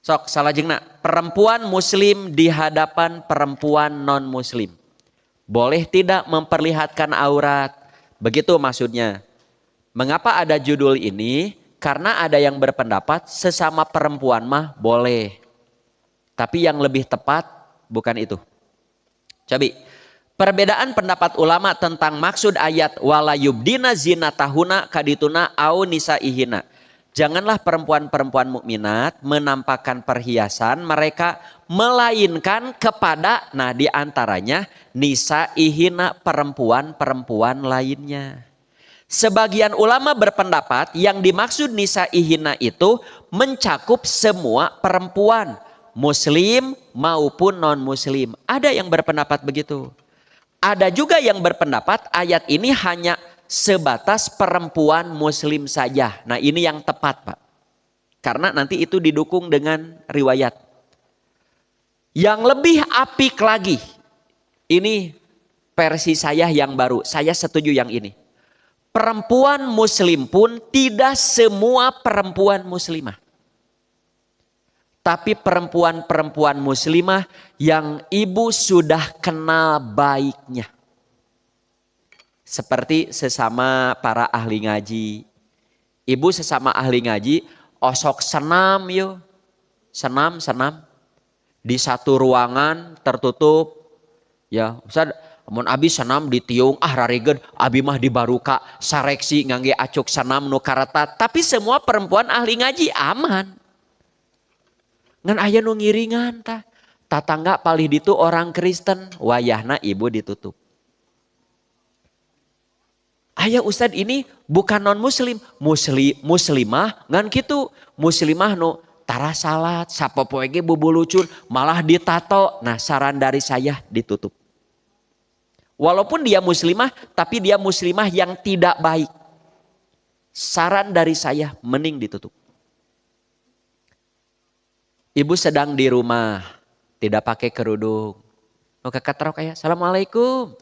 Speaker 1: Sok salajengna, perempuan muslim di hadapan perempuan non muslim. Boleh tidak memperlihatkan aurat? Begitu maksudnya. Mengapa ada judul ini? Karena ada yang berpendapat sesama perempuan mah boleh. Tapi yang lebih tepat bukan itu. Cobi, perbedaan pendapat ulama tentang maksud ayat wala yubdina zinatahuna kadituna au nisaihina. Janganlah perempuan-perempuan mukminat menampakkan perhiasan mereka melainkan kepada di antaranya nisaihina perempuan-perempuan lainnya. Sebagian ulama berpendapat yang dimaksud nisaihina itu mencakup semua perempuan muslim maupun non muslim. Ada yang berpendapat begitu. Ada juga yang berpendapat ayat ini hanya sebatas perempuan muslim saja. Nah ini yang tepat Pak. Karena nanti itu didukung dengan riwayat. Yang lebih apik lagi. Ini versi saya yang baru. Saya setuju yang ini. Perempuan muslim pun tidak semua perempuan muslimah. Tapi perempuan-perempuan muslimah yang ibu sudah kenal baiknya. Seperti sesama para ahli ngaji. Ibu sesama ahli ngaji, osok senam yuk. Senam. Di satu ruangan tertutup. Ya, Ustaz, amun abi senam di tiung, rarigeun abi mah di baruka sareksi ngangge acuk senam nu karata. Tapi semua perempuan ahli ngaji aman. Ngan aya nu ngiringan tah. Tatangga palih ditu orang Kristen, wayahna ibu ditutup. Aya Ustad ini bukan non muslim, muslimah ngan kitu, muslimah nu tara salat, sapopoe ge bubulucun, malah ditato. Nah, saran dari saya ditutup. Walaupun dia muslimah, tapi dia muslimah yang tidak baik. Saran dari saya mending ditutup. Ibu sedang di rumah, tidak pakai kerudung. Nu kakatrok aya, "Assalamualaikum."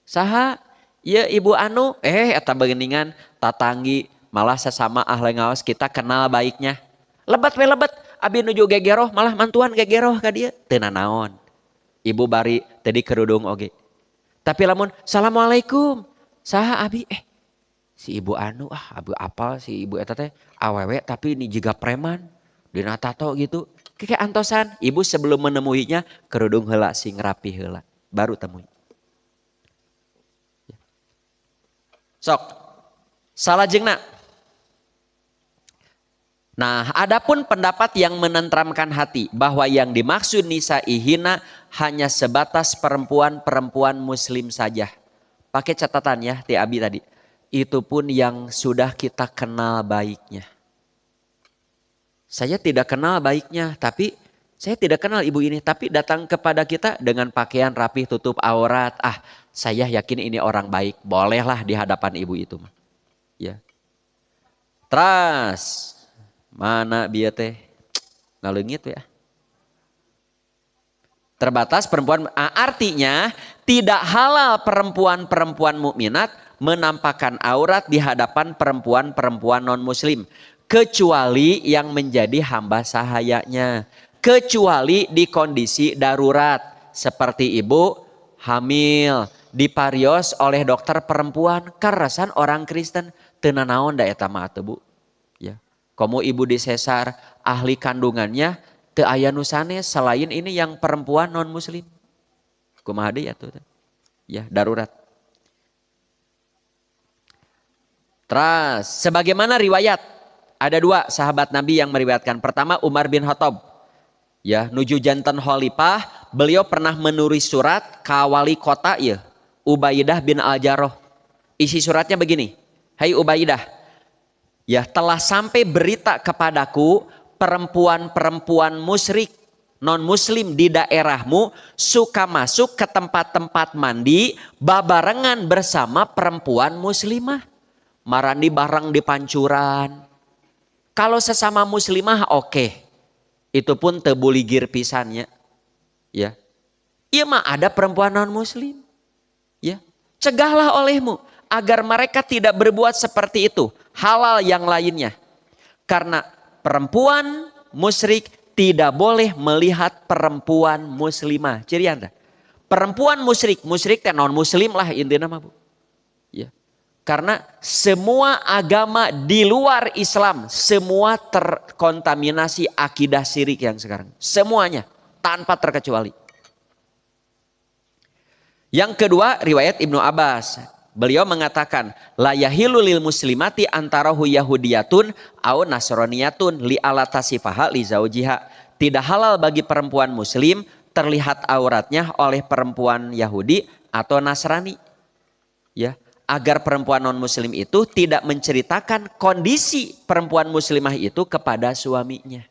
Speaker 1: Saha? "Iya ibu anu." Eta begeningan tatanggi, malah sesama ahli ngaos kita kenal baiknya. Lebat we lebat, abi nuju gegeroh malah mantuan gegeroh ka dieu. Teu nanaon. Ibu bari tadi kerudung oge. Tapi lamun "Assalamualaikum." Saha abi? Si ibu anu abi apal si ibu eta teh awewe tapi ini juga preman. Dina tato gitu. Kayak antosan. Ibu sebelum menemuinya kerudung heula sing rapi heula. Baru temui. Sok. Salajengna. Nah, adapun pendapat yang menenteramkan hati bahwa yang dimaksud nisaihina hanya sebatas perempuan-perempuan muslim saja. Pakai catatan ya, Ti Abi tadi. Itu pun yang sudah kita kenal baiknya. Saya tidak kenal baiknya, tapi saya tidak kenal ibu ini, tapi datang kepada kita dengan pakaian rapi tutup aurat. Saya yakin ini orang baik, bolehlah di hadapan ibu itu. Ya. Terus mana bieu teh ngaleungit ya. Terbatas perempuan, artinya tidak halal perempuan-perempuan mukminat menampakkan aurat di hadapan perempuan-perempuan non muslim. Kecuali yang menjadi hamba sahayanya. Kecuali di kondisi darurat. seperti ibu hamil diparios oleh dokter perempuan karasan orang Kristen tenanaon da eta mah Bu ya. Komo ibu disesar ahli kandungannya teu aya nu sanes selain ini yang perempuan non muslim. Kumaha deui atuh ya darurat. Terus sebagaimana riwayat ada 2 sahabat Nabi yang meriwayatkan. Pertama Umar bin Khattab ya nuju janten khalifah, beliau pernah menulis surat ke wali kota ya Ubaidah bin Al-Jarrah. Isi suratnya begini, hai Ubaidah, ya telah sampai berita kepadaku perempuan-perempuan musyrik non muslim di daerahmu suka masuk ke tempat-tempat mandi babarengan bersama perempuan muslimah, marandi bareng di pancuran. Kalau sesama muslimah oke. Itu pun tebuligir pisannya. Ya. Iya mah ada perempuan non muslim. Ya. Cegahlah olehmu agar mereka tidak berbuat seperti itu. Halal yang lainnya. Karena perempuan musyrik tidak boleh melihat perempuan muslimah. Ciri anda. Perempuan musyrik teh non muslim lah intinya mah Bu. Ya. Karena semua agama di luar Islam semua terkontaminasi akidah syirik yang sekarang. Semuanya tanpa terkecuali. Yang kedua riwayat Ibnu Abbas. Beliau mengatakan la yahilu lil muslimati antarahu yahudiyatun au nasroniyatun li ala tasifaha li zaujiha. Tidak halal bagi perempuan muslim terlihat auratnya oleh perempuan Yahudi atau Nasrani. Ya. Agar perempuan non muslim itu tidak menceritakan kondisi perempuan muslimah itu kepada suaminya.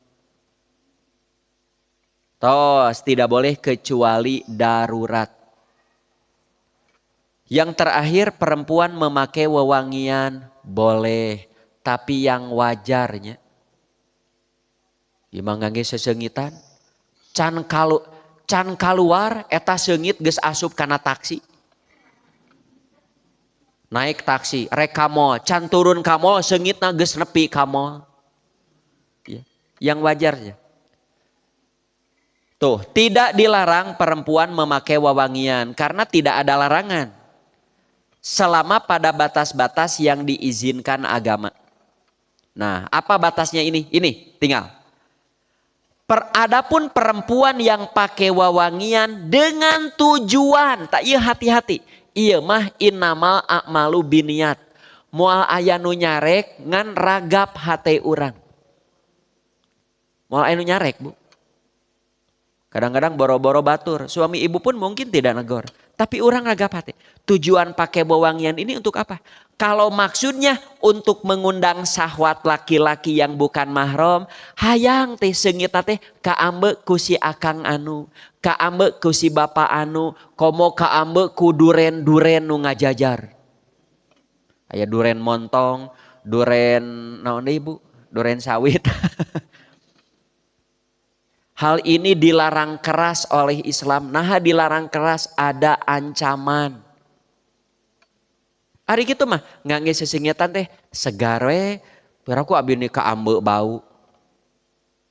Speaker 1: Tos tidak boleh kecuali darurat. Yang terakhir perempuan memakai wewangian boleh, tapi yang wajarnya. Gimana ngangge sesengitan? Can kaluar eta seungit geus asup kana taksi. Naik taksi, rek kamol, can turun kamol, seungitna geus nepi kamol. Ya, yang wajarnya. Tuh, tidak dilarang perempuan memakai wewangian karena tidak ada larangan. Selama pada batas-batas yang diizinkan agama. Nah, apa batasnya ini? Ini, tinggal. Adapun perempuan yang pakai wewangian dengan tujuan, tak iya hati-hati. Iya mah innamal a'malu biniat. Moal aya nu nyarek ngan ragap hate urang. Moal aya nu nyarek Bu. Kadang-kadang boro-boro batur. Suami ibu pun mungkin tidak negor. Tapi orang ragap hate. Tujuan pakai wewangian ini untuk apa? Kalau maksudnya untuk mengundang syahwat laki-laki yang bukan mahram, hayang teh seungitna teh kaambe ku si akang anu, kaambe ku si bapa anu, komo kaambe ku duren-duren nu ngajajar. Aya duren montong, duren naon deui Bu? Duren sawit. Hal ini dilarang keras oleh Islam. Nah, dilarang keras ada ancaman. Ari gitu mah ngangge sesengitan teh segar we piraku abi ni kaambe bau.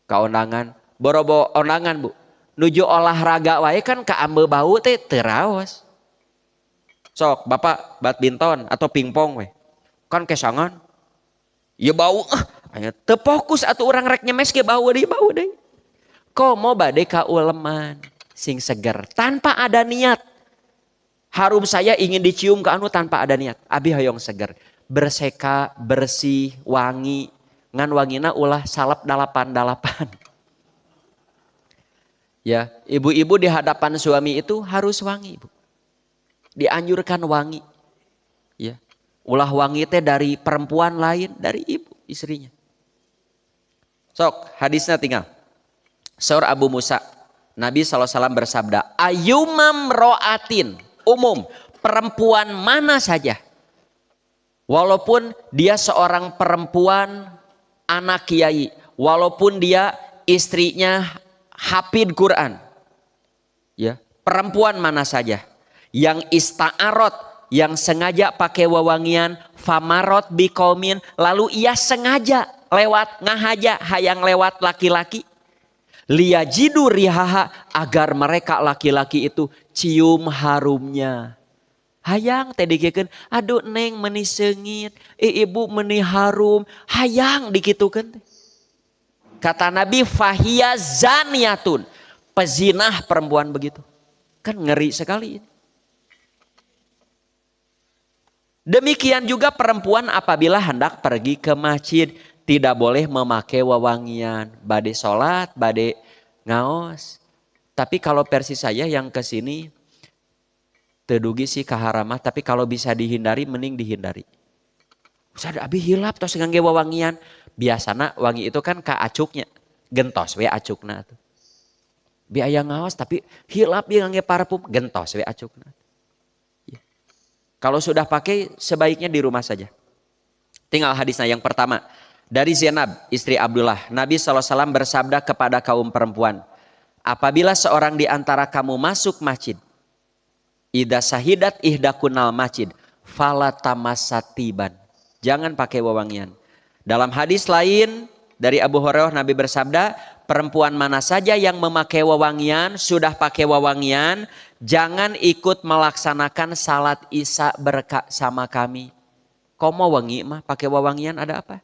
Speaker 1: Kaondangan, boro-boro ondangan Bu. Nuju olahraga wae kan kaambe bau teh teu raos. Sok Bapak badminton atau pingpong we. Kan kesangan. Ya bau aya teu fokus atuh urang rek nyemes ge bau deui. Komo bade kauleman sing seger tanpa ada niat. Harum saya ingin dicium ke anu tanpa ada niat. Abi hoyong seger. Berseka, bersih, wangi. Ngan wangina ulah salep 88. Ya, ibu-ibu di hadapan suami itu harus wangi, Bu. Dianjurkan wangi. Ya. Ulah wangi teh dari perempuan lain, dari ibu, istrinya. Sok, hadisnya tinggal. Saur Abu Musa, Nabi SAW bersabda, ayyumam ro'atin, umum, perempuan mana saja. Walaupun dia seorang perempuan anak kiai, walaupun dia istrinya hafid Quran. Ya, perempuan mana saja yang ista'arot, yang sengaja pakai wewangian, famarot biqaumin, lalu ia sengaja lewat ngahaja hayang lewat laki-laki. Liyajidu rihaha, agar mereka laki-laki itu cium harumnya. Hayang teh dikikeun, aduh neng meuni seungit, ibu meuni harum, hayang dikitukeun teh. Kata Nabi fahiya zaniyatun, pezinah perempuan begitu. Kan ngeri sekali ini. Demikian juga perempuan apabila hendak pergi ke masjid, tidak boleh memakai wewangian, bade sholat, bade ngaos. Tapi kalau versi saya yang ke sini tedugi sih kaharamah, tapi kalau bisa dihindari mending dihindari. Usah abi hilap tos ngangge wewangian. Biasana wangi itu kan ka acuknya, gentos we acukna tuh. Bi aya ngaos tapi hilap dia ngangge parfum, gentos we acukna. Ya. Kalau sudah pakai sebaiknya di rumah saja. Tinggal hadisnya yang pertama. Dari Zainab, istri Abdullah, Nabi SAW bersabda kepada kaum perempuan, apabila seorang di antara kamu masuk masjid, idza sahidat ihdakunal masjid, fala tamassatiban. Jangan pakai wewangian. Dalam hadis lain dari Abu Hurairah Nabi bersabda, perempuan mana saja yang memakai wewangian, sudah pakai wewangian, jangan ikut melaksanakan salat Isya bersama kami. Komo wangi mah pakai wewangian ada apa?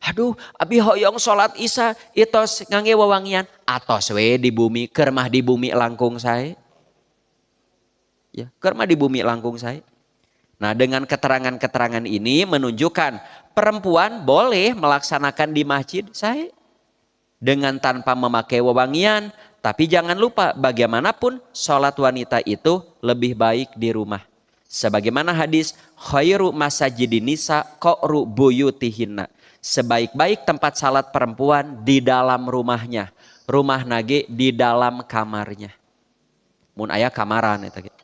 Speaker 1: Aduh, abi hoyong sholat Isya itos ngangge wewangian, atos we di bumi, keur mah di bumi langkung sae. Ya, keur mah di bumi langkung sae. Nah, dengan keterangan-keterangan ini menunjukkan perempuan boleh melaksanakan di masjid sae dengan tanpa memakai wewangian, tapi jangan lupa bagaimanapun sholat wanita itu lebih baik di rumah. Sebagaimana hadis khairu masajidin nisa qa'ru buyutihinna. Sebaik-baik tempat salat perempuan di dalam rumahnya. Rumah nage di dalam kamarnya. Mun aya kamaran eta ge.